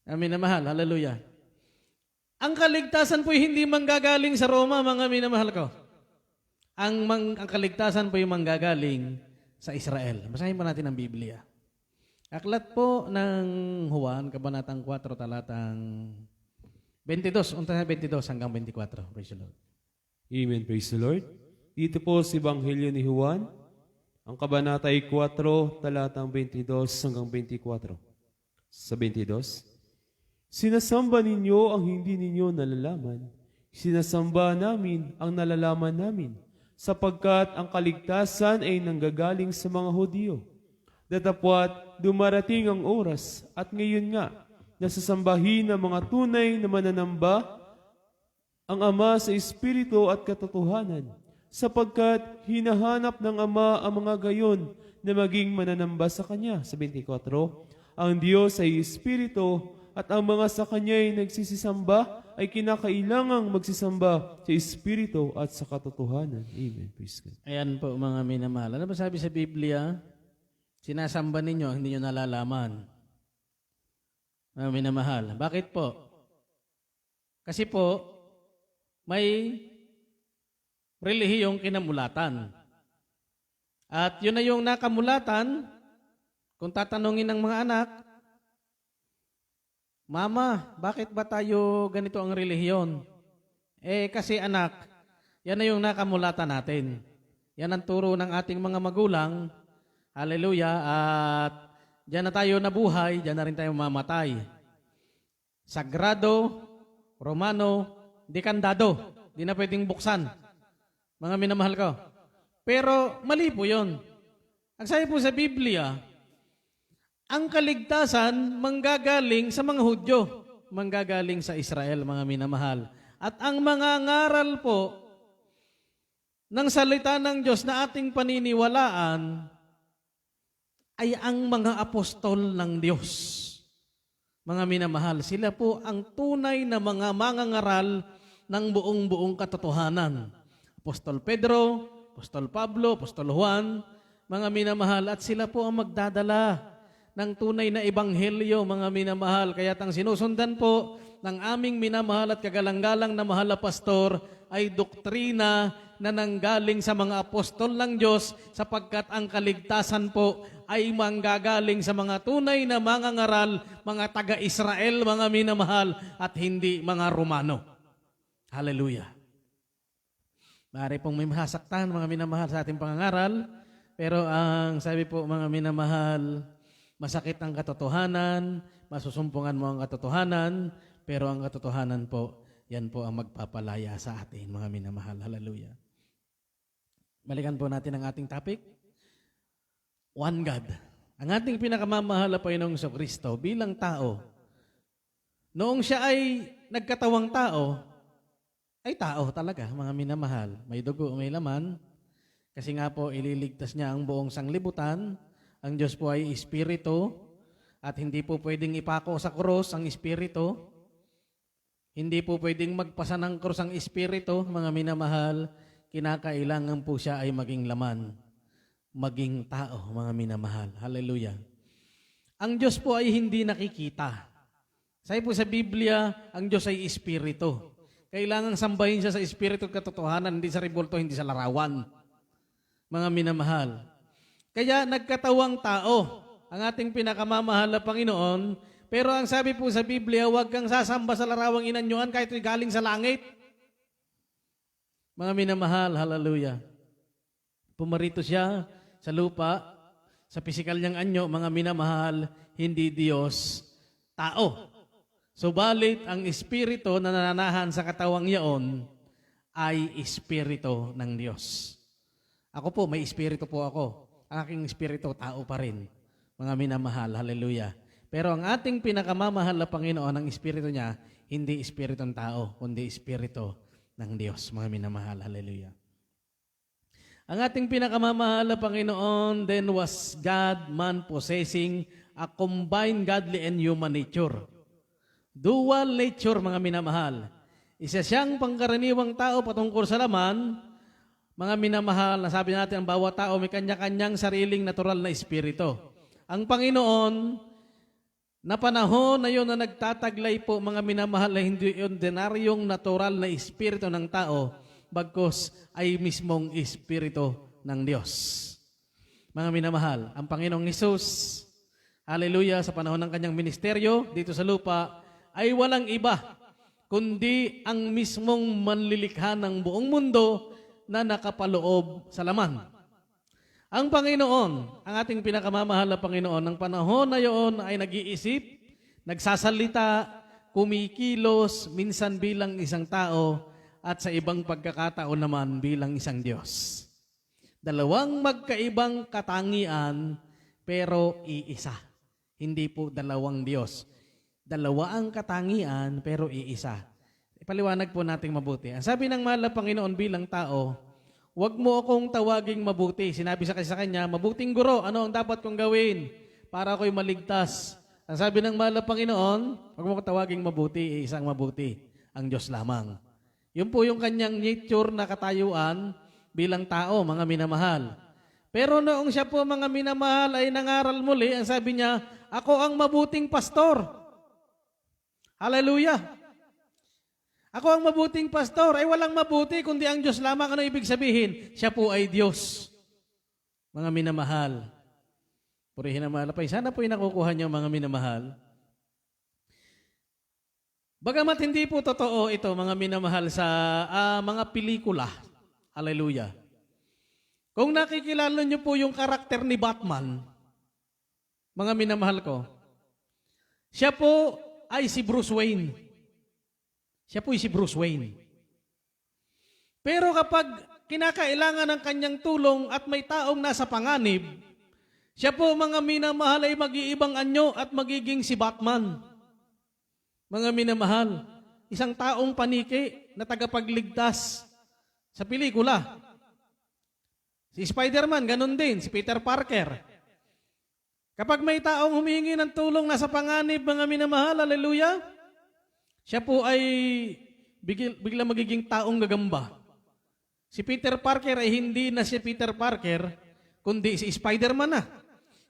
Amin na mahal, hallelujah. Ang kaligtasan po hindi manggagaling sa Roma, mga minamahal ko. Ang kaligtasan po yung manggagaling sa Israel. Basahin po natin ang Biblia. Aklat po ng Juan, Kabanatang 4, talatang 22, unta na 22 hanggang 24. Praise the Lord. Amen. Praise the Lord. Dito po si Ebanghelyo ni Juan, ang kabanata ay 4, talatang 22 hanggang 24. Sa 22, sinasamba ninyo ang hindi ninyo nalalaman. Sinasamba namin ang nalalaman namin, sapagkat ang kaligtasan ay nanggagaling sa mga Hudyo. Datapwat dumarating ang oras, at ngayon nga, nasasambahin ng mga tunay na mananamba ang Ama sa Espiritu at katotohanan, sapagkat hinahanap ng Ama ang mga gayon na maging mananamba sa Kanya. Sa 24, ang Diyos ay Espiritu, at ang mga sa Kanya ay nagsisisamba ay kinakailangang magsisamba sa Espiritu at sa katotohanan. Amen. Praise God. Ayan po, mga minamahal. Ano ba sabi sa Biblia? Sinasamba ninyo, hindi nyo nalalaman. Mga minamahal. Bakit po? Kasi po, may relihiyong kinamulatan. At yun na yung nakamulatan, kung tatanungin ng mga anak, Mama, bakit ba tayo ganito ang relihiyon? Kasi anak, yan na yung nakamulatan natin. Yan ang turo ng ating mga magulang. Hallelujah. At diyan na tayo nabuhay, diyan na rin tayo mamatay. Sagrado, Romano, dekandado. Di na pwedeng buksan. Mga minamahal ko. Pero mali po yun. Ang sabi po sa Biblia, ang kaligtasan manggagaling sa mga Hudyo, manggagaling sa Israel, mga minamahal. At ang mga ngaral po ng salita ng Diyos na ating paniniwalaan ay ang mga apostol ng Diyos. Mga minamahal, sila po ang tunay na mga mangangaral ng buong katotohanan. Apostol Pedro, Apostol Pablo, Apostol Juan, mga minamahal, at sila po ang magdadala ng tunay na ebanghelyo, mga minamahal. Kaya't ang sinusundan po ng aming minamahal at kagalang-galang na mahal na pastor ay doktrina na nanggaling sa mga apostol ng Diyos sapagkat ang kaligtasan po ay manggagaling sa mga tunay na mangangaral, mga taga-Israel, mga minamahal, at hindi mga Romano. Hallelujah. Maaari pong may masasaktan, mga minamahal, sa ating pangangaral, pero ang sabi po, mga minamahal, masakit ang katotohanan, masusumpungan mo ang katotohanan, pero ang katotohanan po, yan po ang magpapalaya sa atin, mga minamahal. Hallelujah. Balikan po natin ang ating topic. One God. Ang ating pinakamamahal na Panginoong Kristo bilang tao, noong siya ay nagkatawang tao, ay tao talaga, mga minamahal. May dugo, may laman. Kasi nga po, ililigtas niya ang buong sanglibutan. Ang Diyos po ay espiritu at hindi po pwedeng ipako sa krus ang espiritu. Hindi po pwedeng magpasa ng krus ang espiritu, mga minamahal. Kinakailangan po siya ay maging laman, maging tao, mga minamahal. Hallelujah. Ang Diyos po ay hindi nakikita. Sabi po sa Biblia, ang Diyos ay espiritu. Kailangan sambahin siya sa espiritu at katotohanan, hindi sa rebulto, hindi sa larawan. Mga minamahal. Kaya nagkatawang tao ang ating pinakamamahal na Panginoon, pero ang sabi po sa Biblia, huwag kang sasamba sa larawang inanyuan kahit ito'y galing sa langit. Mga minamahal, hallelujah. Pumarito siya sa lupa, sa pisikal niyang anyo, mga minamahal, hindi Diyos, tao. Subalit ang espiritu na nananahan sa katawang yaon ay espiritu ng Diyos. Ako po, may espiritu po ako. Ang aking espiritu, tao pa rin. Mga minamahal, hallelujah. Pero ang ating pinakamamahal na Panginoon, ang espiritu niya, hindi espiritu ng tao, kundi espiritu ng Diyos. Mga minamahal, hallelujah. Ang ating pinakamamahal na Panginoon then was God, man possessing a combined godly and human nature. Dual nature, mga minamahal. Isa siyang pangkaraniwang tao patungkol sa laman. Mga minamahal, nasabi natin ang bawat tao may kanya-kanyang sariling natural na espiritu. Ang Panginoon, na panahon na yun na nagtataglay po, mga minamahal, na hindi ordinaryong natural na espiritu ng tao, bagkus ay mismong espiritu ng Diyos. Mga minamahal, ang Panginoong Hesus, hallelujah, sa panahon ng kanyang ministeryo dito sa lupa, ay walang iba, kundi ang mismong manlilikha ng buong mundo na nakapaloob sa laman. Ang Panginoon, ang ating pinakamamahal na Panginoon, ng panahon na iyon ay nag-iisip, nagsasalita, kumikilos, minsan bilang isang tao, at sa ibang pagkakataon naman bilang isang Diyos. Dalawang magkaibang katangian, pero iisa. Hindi po dalawang Diyos. Dalawa ang katangian, pero iisa. Ipaliwanag po natin mabuti. Ang sabi ng mahal na Panginoon bilang tao, huwag mo akong tawaging mabuti. Sinabi sa kanya, mabuting guro, ano ang dapat kong gawin para ako'y maligtas? Ang sabi ng mahal na Panginoon, huwag mo akong tawaging mabuti, isang mabuti, ang Diyos lamang. Yun po yung kanyang nature na katayuan bilang tao, mga minamahal. Pero noong siya po, mga minamahal, ay nangaral muli, ang sabi niya, ako ang mabuting pastor. Hallelujah! Ako ang mabuting pastor, ay walang mabuti, kundi ang Diyos lamang. Ano ibig sabihin? Siya po ay Diyos. Mga minamahal. Purihin ang mahal. Sana po yung nakukuha niyo, mga minamahal. Bagamat hindi po totoo ito, mga minamahal, sa mga pelikula. Hallelujah. Kung nakikilala niyo po yung karakter ni Batman, mga minamahal ko, siya po ay si Bruce Wayne. Siya po ay si Bruce Wayne. Pero kapag kinakailangan ng kanyang tulong at may taong nasa panganib, siya po, mga minamahal, ay mag-iibang anyo at magiging si Batman. Mga minamahal, isang taong paniki na tagapagligtas sa pelikula. Si Spider-Man, ganun din. Si Peter Parker. Kapag may taong humingi ng tulong nasa panganib, mga minamahal, hallelujah, siya po ay bigla magiging taong gagamba. Si Peter Parker ay hindi na si Peter Parker, kundi si Spider-Man na.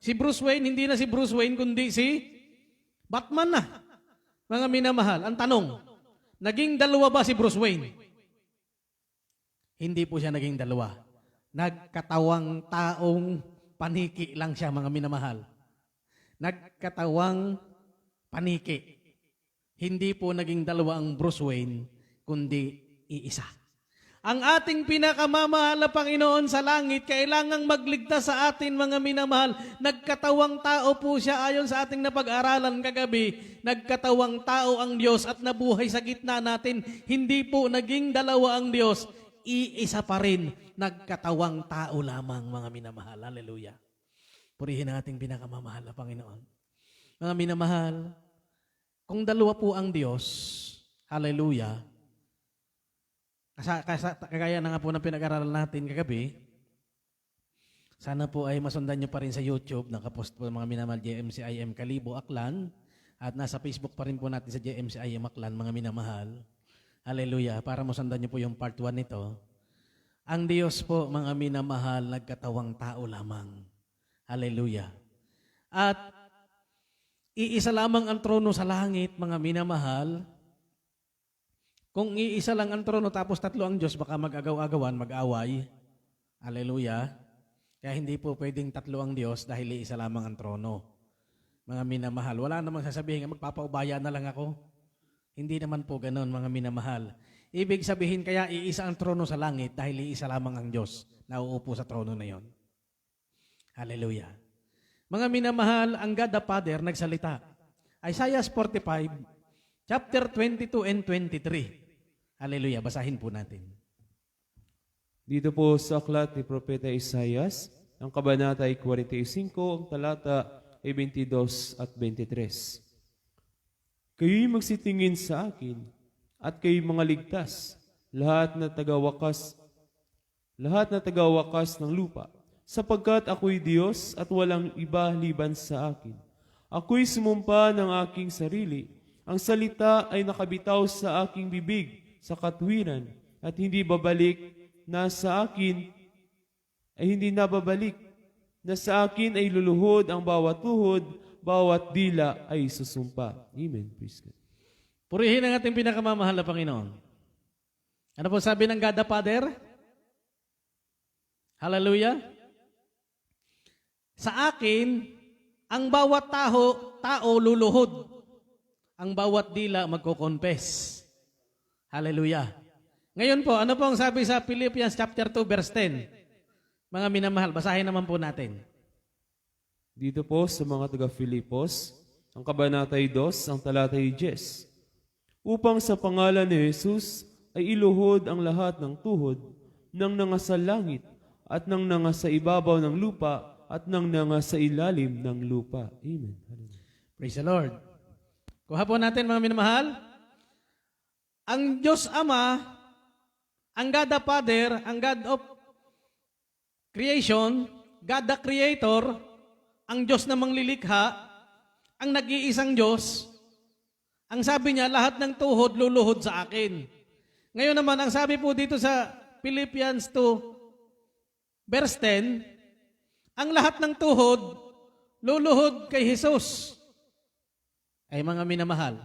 Si Bruce Wayne, hindi na si Bruce Wayne, kundi si Batman na. Mga minamahal, ang tanong, naging dalawa ba si Bruce Wayne? Hindi po siya naging dalawa. Nagkatawang taong paniki lang siya, mga minamahal. Nagkatawang paniki. Hindi po naging dalawa ang Bruce Wayne, kundi iisa. Ang ating pinakamamahal na Panginoon sa langit, kailangang magligtas sa atin, mga minamahal. Nagkatawang tao po siya ayon sa ating napag-aralan kagabi. Nagkatawang tao ang Diyos at nabuhay sa gitna natin. Hindi po naging dalawa ang Diyos. Iisa pa rin. Nagkatawang tao lamang, mga minamahal. Hallelujah. Purihin ang ating pinakamamahal na Panginoon. Mga minamahal, kung dalawa po ang Diyos, hallelujah, kagaya na nga po ng pinag-aralan natin kagabi, sana po ay masundan nyo pa rin sa YouTube, nakapost po mga minamahal JMCIM Kalibo Aklan, at nasa Facebook pa rin po natin sa JMCIM Aklan, mga minamahal. Hallelujah, para masundan nyo po yung part 1 nito. Ang Diyos po, mga minamahal, nagkatawang tao lamang. Hallelujah. At iisa lamang ang trono sa langit, mga minamahal. Kung iisa lang ang trono tapos tatlo ang Diyos, baka mag-agaw-agawan, mag-away. Hallelujah. Kaya hindi po pwedeng tatlo ang Diyos dahil iisa lamang ang trono. Mga minamahal, wala namang sasabihin, magpapaubaya na lang ako. Hindi naman po ganoon, mga minamahal. Ibig sabihin kaya iisa ang trono sa langit dahil iisa lamang ang Diyos na uupo sa trono na yon. Hallelujah. Mga minamahal, ang God the Father nagsalita. Isaiah 45, chapter 22 and 23. Hallelujah. Basahin po natin. Dito po sa aklat ni Propeta Isaias, ang kabanata ay 45, ang talata ay 22 at 23. Kayo'y magsitingin sa akin, at kayo'y mga ligtas, lahat na tagawakas ng lupa, sapagkat ako'y Diyos at walang iba liban sa akin. Ako'y sumumpa ng aking sarili, ang salita ay nakabitaw sa aking bibig, sa katwiran, at hindi babalik na sa akin ay hindi nababalik, na sa akin ay luluhod ang bawat tuhod, bawat dila ay susumpa. Amen. Praise God. Purihin ang ating pinakamamahal na Panginoon. Ano po sabi ng God the Father? Hallelujah. Sa akin, ang bawat tao luluhod. Ang bawat dila magko-confess. Hallelujah. Ngayon po, ano po ang sabi sa Philippians chapter 2 verse 10? Mga minamahal, basahin naman po natin. Dito po sa mga taga-Filipos, ang kabanata ay 2, ang talata ay 10. Upang sa pangalan ni Jesus ay iluhod ang lahat ng tuhod ng nangasa langit at ng nangasa ibabaw ng lupa at ng nangasa ilalim ng lupa. Amen. Praise the Lord. Kuha po natin, mga minamahal. Ang Diyos Ama, ang God the Father, ang God of creation, God the Creator, ang Diyos na manglilikha, ang nag-iisang Diyos, ang sabi niya, lahat ng tuhod luluhod sa akin. Ngayon naman, ang sabi po dito sa Philippians 2, verse 10, ang lahat ng tuhod luluhod kay Jesus. Ay mga minamahal,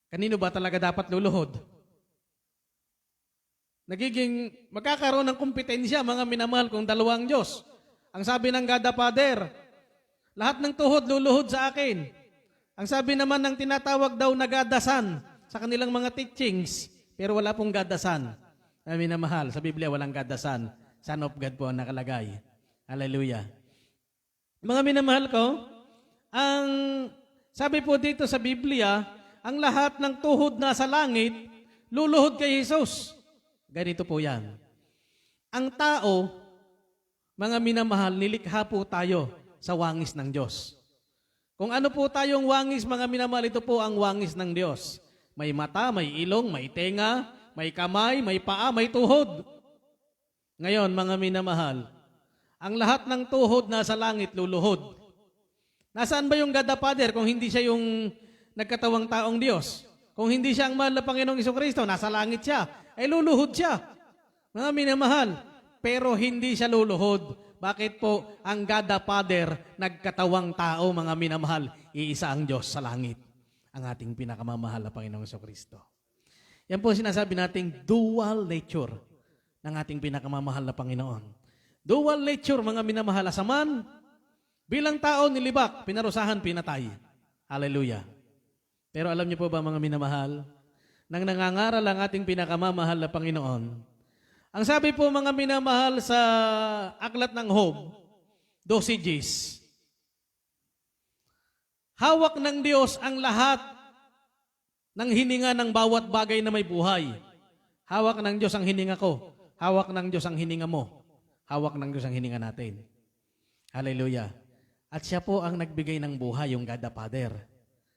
kanino ba talaga dapat luluhod? Magkakaroon ng kompetensya, mga minamahal, kung dalawang Diyos. Ang sabi ng God the Father, lahat ng tuhod luluhod sa akin. Ang sabi naman ng tinatawag daw na God the Son sa kanilang mga teachings, pero wala pong God the Son. Mga minamahal, sa Biblia walang God the Son. Son of God po ang nakalagay. Hallelujah. Mga minamahal ko, ang sabi po dito sa Biblia, ang lahat ng tuhod na sa langit, luluhod kay Jesus. Ganito po yan. Ang tao, mga minamahal, nilikha po tayo sa wangis ng Diyos. Kung ano po tayong wangis, mga minamahal, ito po ang wangis ng Diyos. May mata, may ilong, may tenga, may kamay, may paa, may tuhod. Ngayon, mga minamahal, ang lahat ng tuhod na sa langit luluhod. Nasaan ba yung God the Father kung hindi siya yung nagkatawang taong Diyos? Kung hindi siya ang mahal na Panginoong Jesucristo, nasa langit siya, ay luluhod siya. Mga minamahal, pero hindi siya luluhod. Bakit po ang God the Father nagkatawang tao, mga minamahal, iisa ang Diyos sa langit, ang ating pinakamamahal na Panginoong Jesucristo. Yan po sinasabi nating dual nature. ng ating pinakamamahal na Panginoon. Dual nature, mga minamahal, asaman, bilang tao nilibak, pinarusahan, pinatay. Hallelujah. Pero alam niyo po ba, mga minamahal, nang nangangaral ang ating pinakamamahal na Panginoon, ang sabi po, mga minamahal, sa aklat ng Job, 12:10, hawak ng Diyos ang lahat ng hininga ng bawat bagay na may buhay. Hawak ng Diyos ang hininga ko. Hawak ng Diyos ang hininga mo. Hawak ng Diyos ang hininga natin. Hallelujah. At siya po ang nagbigay ng buhay, yung God the Father,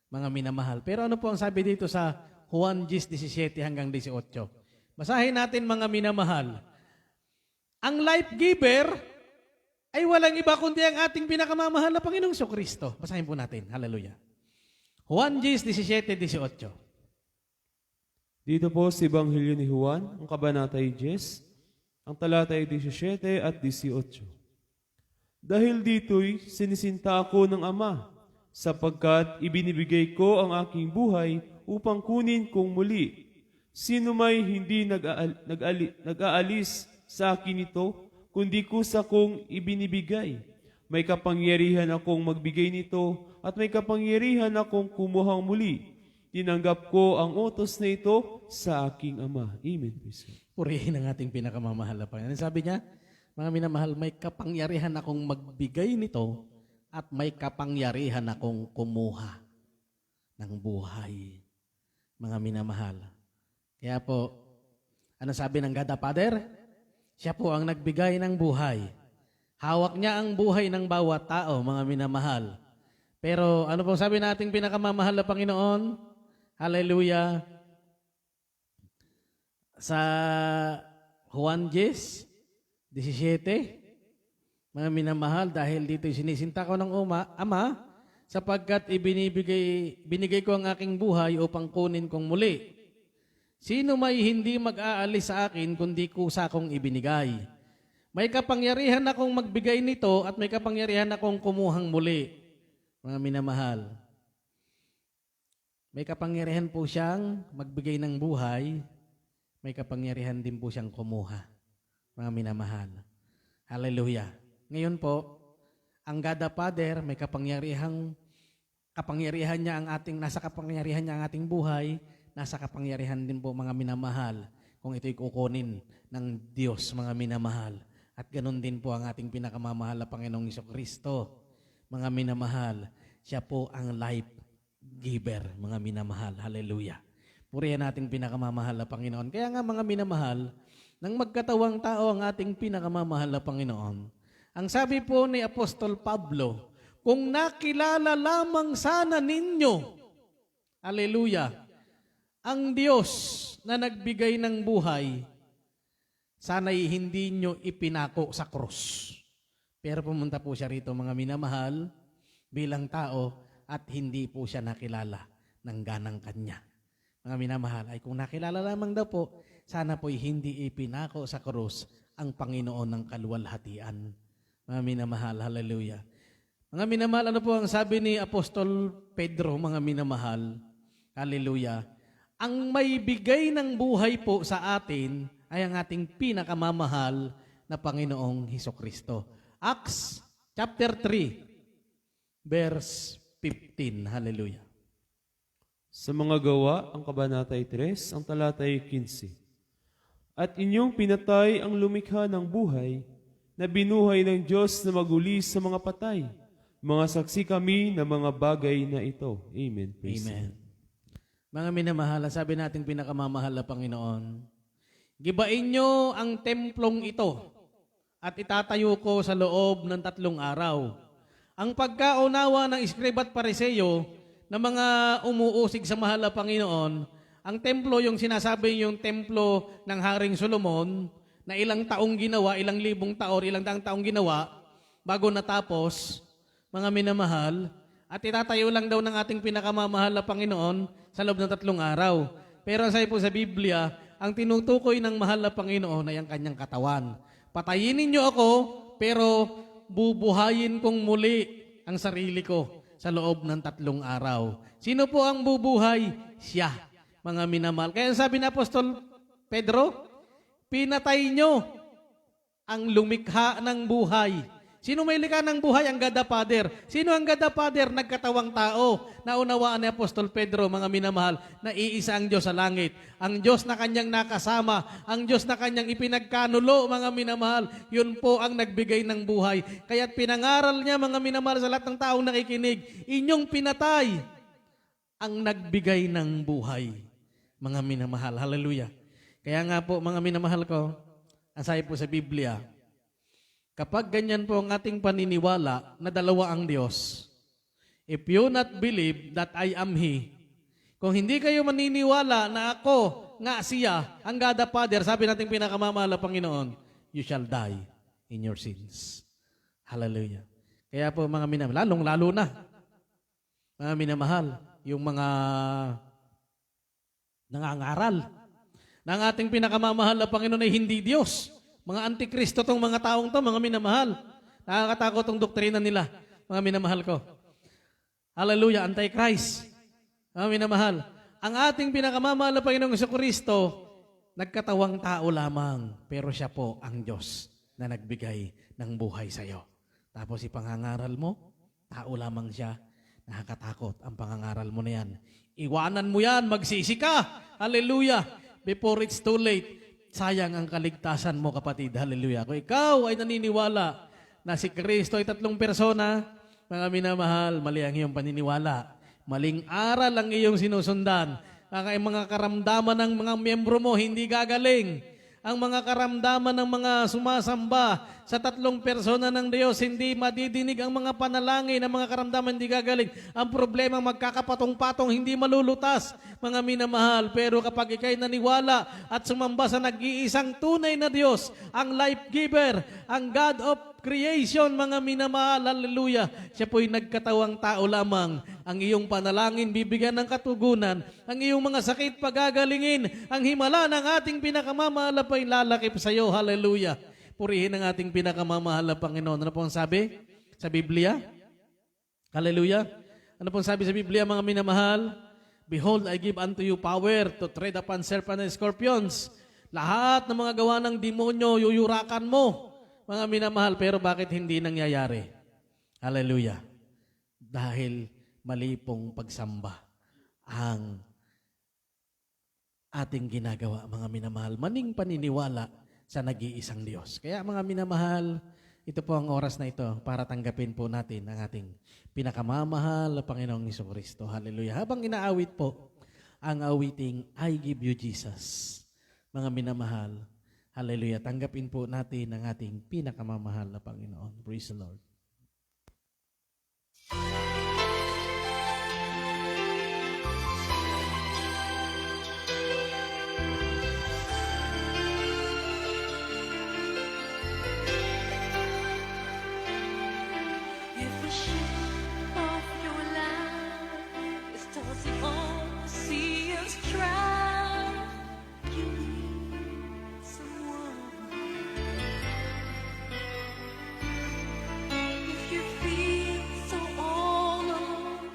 mga minamahal. Pero ano po ang sabi dito sa Juan 10:17 hanggang 18? Basahin natin, mga minamahal. Ang life giver ay walang iba kundi ang ating pinakamamahal na Panginoong Kristo. Basahin po natin. Hallelujah. Juan 10:17-18. Dito po sa Ebanghelyo ni Juan, ang kabanatay 10, ang talatay 17 at 18. Dahil dito'y sinisinta ako ng Ama, sapagkat ibinibigay ko ang aking buhay upang kunin kong muli. Sino may hindi nag-aalis sa akin ito, kundi kusa kong ibinibigay. May kapangyarihan akong magbigay nito at may kapangyarihan akong kumuhang muli. Tinanggap ko ang utos na ito sa aking Ama. Amen. Purihin ang ating pinakamamahal na Panginoon. Sabi niya, mga minamahal, may kapangyarihan akong magbigay nito at may kapangyarihan akong kumuha ng buhay. Mga minamahal. Kaya po, ano sabi ng God the Father? Siya po ang nagbigay ng buhay. Hawak niya ang buhay ng bawat tao, mga minamahal. Pero ano pong sabi nating pinakamamahal na Panginoon? Hallelujah. Sa Juan 10:17, mga minamahal, dahil dito sinisinta ko ng Ama, sapagkat binigay ko ang aking buhay upang kunin kong muli. Sino may hindi mag-aalis sa akin, kundi kusa kong ibinigay. May kapangyarihan akong magbigay nito at may kapangyarihan akong kumuhang muli. Mga minamahal, may kapangyarihan po siyang magbigay ng buhay, may kapangyarihan din po siyang kumuha. Mga minamahal. Hallelujah. Ngayon po, ang God the Father, may kapangyarihan niya nasa kapangyarihan niya ang ating buhay, nasa kapangyarihan din po, mga minamahal, kung ito'y kukunin ng Diyos, mga minamahal. At ganun din po ang ating pinakamamahal na Panginoong Kristo. Mga minamahal, siya po ang life giver, mga minamahal. Hallelujah. Purihan nating pinakamamahal na Panginoon. Kaya nga, mga minamahal, nang magkatawang tao ang ating pinakamamahal na Panginoon, ang sabi po ni Apostol Pablo, kung nakilala lamang sana ninyo, hallelujah, ang Diyos na nagbigay ng buhay, sana'y hindi nyo ipinako sa krus. Pero pumunta po siya rito, mga minamahal, bilang tao, at hindi po siya nakilala ng ganang kanya. Mga minamahal, ay kung nakilala lamang daw po, sana po'y hindi ipinako sa krus ang Panginoon ng kaluwalhatian. Mga minamahal, hallelujah. Mga minamahal, ano po ang sabi ni Apostol Pedro, mga minamahal? Hallelujah. Ang may bigay ng buhay po sa atin ay ang ating pinakamamahal na Panginoong Hesukristo. Acts chapter 3, verse 15. Hallelujah. Sa mga gawa, ang kabanatay 3, ang talatay 15. At inyong pinatay ang lumikha ng buhay, na binuhay ng Diyos na maguli sa mga patay. Mga saksi kami ng mga bagay na ito. Amen. Praise Amen. God. Mga minamahal, sabi natin pinakamamahal na Panginoon, gibain nyo ang templong ito at itatayo ko sa loob ng 3 araw. Ang pagkaunawa ng iskriba at pariseyo na mga umuusig sa mahal na Panginoon, ang templo, yung sinasabi yung templo ng Haring Solomon, na ilang taong ginawa, ilang libong taon, ilang daang taong ginawa, bago natapos, mga minamahal, at itatayo lang daw ng ating pinakamamahal na Panginoon sa loob ng 3 araw. Pero sabi po sa Biblia, ang tinutukoy ng mahal na Panginoon ay ang kanyang katawan. Patayin ninyo ako, pero bubuhayin kong muli ang sarili ko sa loob ng 3 araw. Sino po ang bubuhay? Siya, mga minamahal. Kaya sabi ni Apostol Pedro, Pinatay nyo ang lumikha ng buhay. Sino may likha ng buhay? Ang God the Father. Sino ang God the Father? Nagkatawang tao. Naunawaan ni Apostol Pedro, mga minamahal, na iisa ang Diyos sa langit. Ang Diyos na kanyang nakasama, ang Diyos na kanyang ipinagkanulo, mga minamahal, yun po ang nagbigay ng buhay. Kaya't pinangaral niya, mga minamahal, sa lahat ng taong nakikinig, inyong pinatay ang nagbigay ng buhay. Mga minamahal, hallelujah. Kaya nga po, mga minamahal ko, asay po sa Biblia, kapag ganyan po ang ating paniniwala na dalawa ang Diyos, if you not believe that I am He, kung hindi kayo maniniwala na ako nga siya, ang God the Father, sabi natin pinakamamahal na Panginoon, you shall die in your sins. Hallelujah. Kaya po mga minamahal, lalong-lalo na, mga minamahal, yung mga nangangaral na ang ating pinakamamahal na Panginoon ay hindi Diyos. Mga antikristo tong mga taong to, mga minamahal. Nakakatakot tong doktrina nila, mga minamahal ko. Hallelujah, Antichrist. Mga minamahal. Ang ating pinakamamahal na Panginoong Jesucristo, nagkatawang tao lamang, pero siya po ang Diyos na nagbigay ng buhay sa iyo. Tapos ipangangaral mo, tao lamang siya. Nakakatakot ang pangangaral mo na yan. Iwanan mo yan, magsisi ka. Hallelujah. Before it's too late. Sayang ang kaligtasan mo, kapatid. Hallelujah. Kung ikaw ay naniniwala na si Kristo ay tatlong persona, mga minamahal, mali ang iyong paniniwala. Maling aral ang iyong sinusundan. Ang mga karamdaman ng mga miyembro mo hindi gagaling. Ang mga karamdaman ng mga sumasamba sa tatlong persona ng Diyos, hindi madidinig ang mga panalangin, ang mga karamdaman hindi gagaling. Ang problema, magkakapatong-patong, hindi malulutas, mga minamahal. Pero kapag ikay naniwala at sumamba sa nag-iisang tunay na Diyos, ang life giver, ang God of creation, mga minamahal, hallelujah. Siya po'y nagkatawang tao lamang. Ang iyong panalangin, bibigyan ng katugunan. Ang iyong mga sakit, pagagalingin. Ang himala ng ating pinakamamahal na pa'y lalakip sa iyo, hallelujah. Purihin ang ating pinakamamahal na Panginoon. Ano pong sabi sa Biblia? Hallelujah. Ano pong sabi sa Biblia, mga minamahal? Behold, I give unto you power to tread upon serpents and scorpions. Lahat ng mga gawa ng demonyo, yuyurakan mo, mga minamahal. Pero bakit hindi nangyayari? Hallelujah. Dahil mali pong pagsamba ang ating ginagawa, mga minamahal. Maning paniniwala sa nag-iisang Diyos. Kaya mga minamahal, ito po ang oras na ito para tanggapin po natin ang ating pinakamamahal na Panginoong Jesucristo. Hallelujah. Habang inaawit po ang awiting I Give You Jesus, mga minamahal, hallelujah, tanggapin po natin ang ating pinakamamahal na Panginoon. Praise the Lord. If the ship of your life is tossing on the sea and strife, you need someone. If you feel so all alone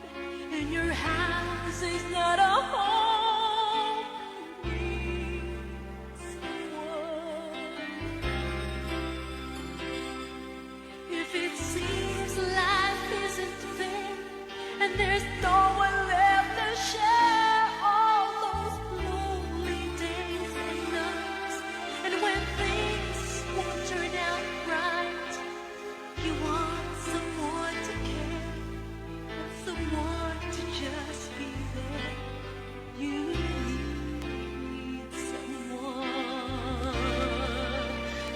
and your house is not a home, you need someone. If it seems life isn't fair and there's no one left to share all those lonely days and nights, and when things won't turn out right, you want someone to care and someone to just be there. You need someone.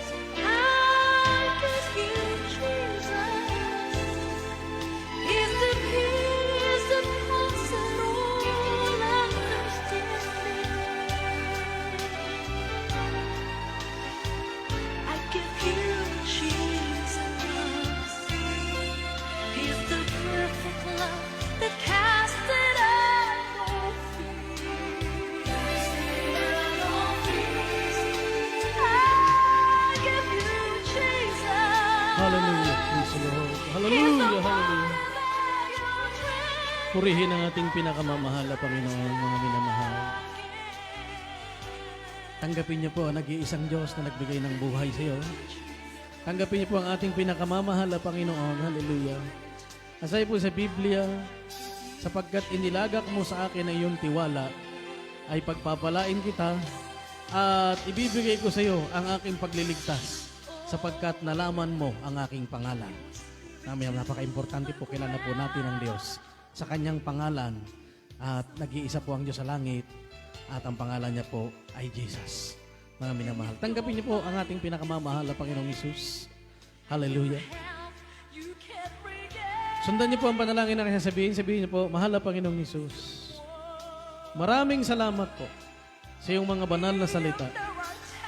So I give you Jesus. He's the peace that passes all understanding. I give you Jesus. He's the perfect love that casts it out all fears. I give you Jesus. Hallelujah. Praise the Lord. He's the Hallelujah. one Hallelujah. that I dream. Purihin ang ating pinakamamahal na Panginoon, mga minamahal. Tanggapin niyo po ang nag-iisang Diyos na nagbigay ng buhay sa iyo. Tanggapin niyo po ang ating pinakamamahal na Panginoon. Hallelujah. Asay po sa Biblia, sapagkat inilagak mo sa akin ang iyong tiwala, ay pagpapalain kita at ibibigay ko sa iyo ang aking pagliligtas sapagkat nalaman mo ang aking pangalan. Napaka-importante po, kilala po natin ang Diyos sa kanyang pangalan at nag-iisa po ang Diyos sa langit at ang pangalan niya po ay Jesus. Mga minamahal, tanggapin niyo po ang ating pinakamamahal na Panginoong Hesus. Hallelujah. You can't forget. Sundan niyo po ang panalangin na sabihin niyo po, mahal na Panginoong Hesus, maraming salamat po sa iyong mga banal na salita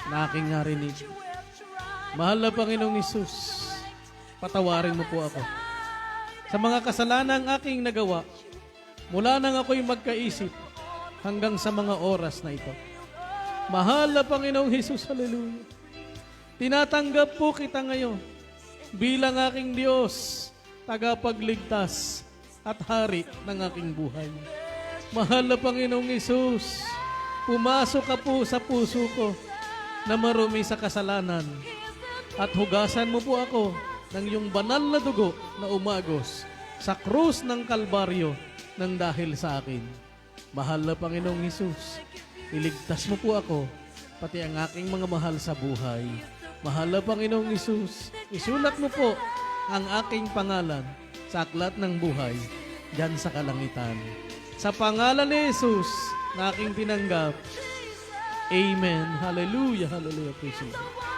na aking narinig. Mahal na Panginoong Hesus, patawarin mo po ako sa mga kasalanang aking nagawa mula nang ako'y magkaisip hanggang sa mga oras na ito. Mahal na Panginoong Hesus, hallelujah. Tinatanggap po kita ngayon bilang aking Diyos, tagapagligtas at hari ng aking buhay. Mahal na Panginoong Hesus, pumasok ka po sa puso ko na marumi sa kasalanan at hugasan mo po ako ng iyong banal na dugo na umagos sa krus ng Kalbaryo ng dahil sa akin. Mahal na Panginoong Hesus, iligtas mo po ako, pati ang aking mga mahal sa buhay. Mahal na Panginoong Hesus, isulat mo po ang aking pangalan sa aklat ng buhay diyan sa kalangitan. Sa pangalan ni Jesus na aking tinanggap. Amen. Hallelujah. Hallelujah. Praise God.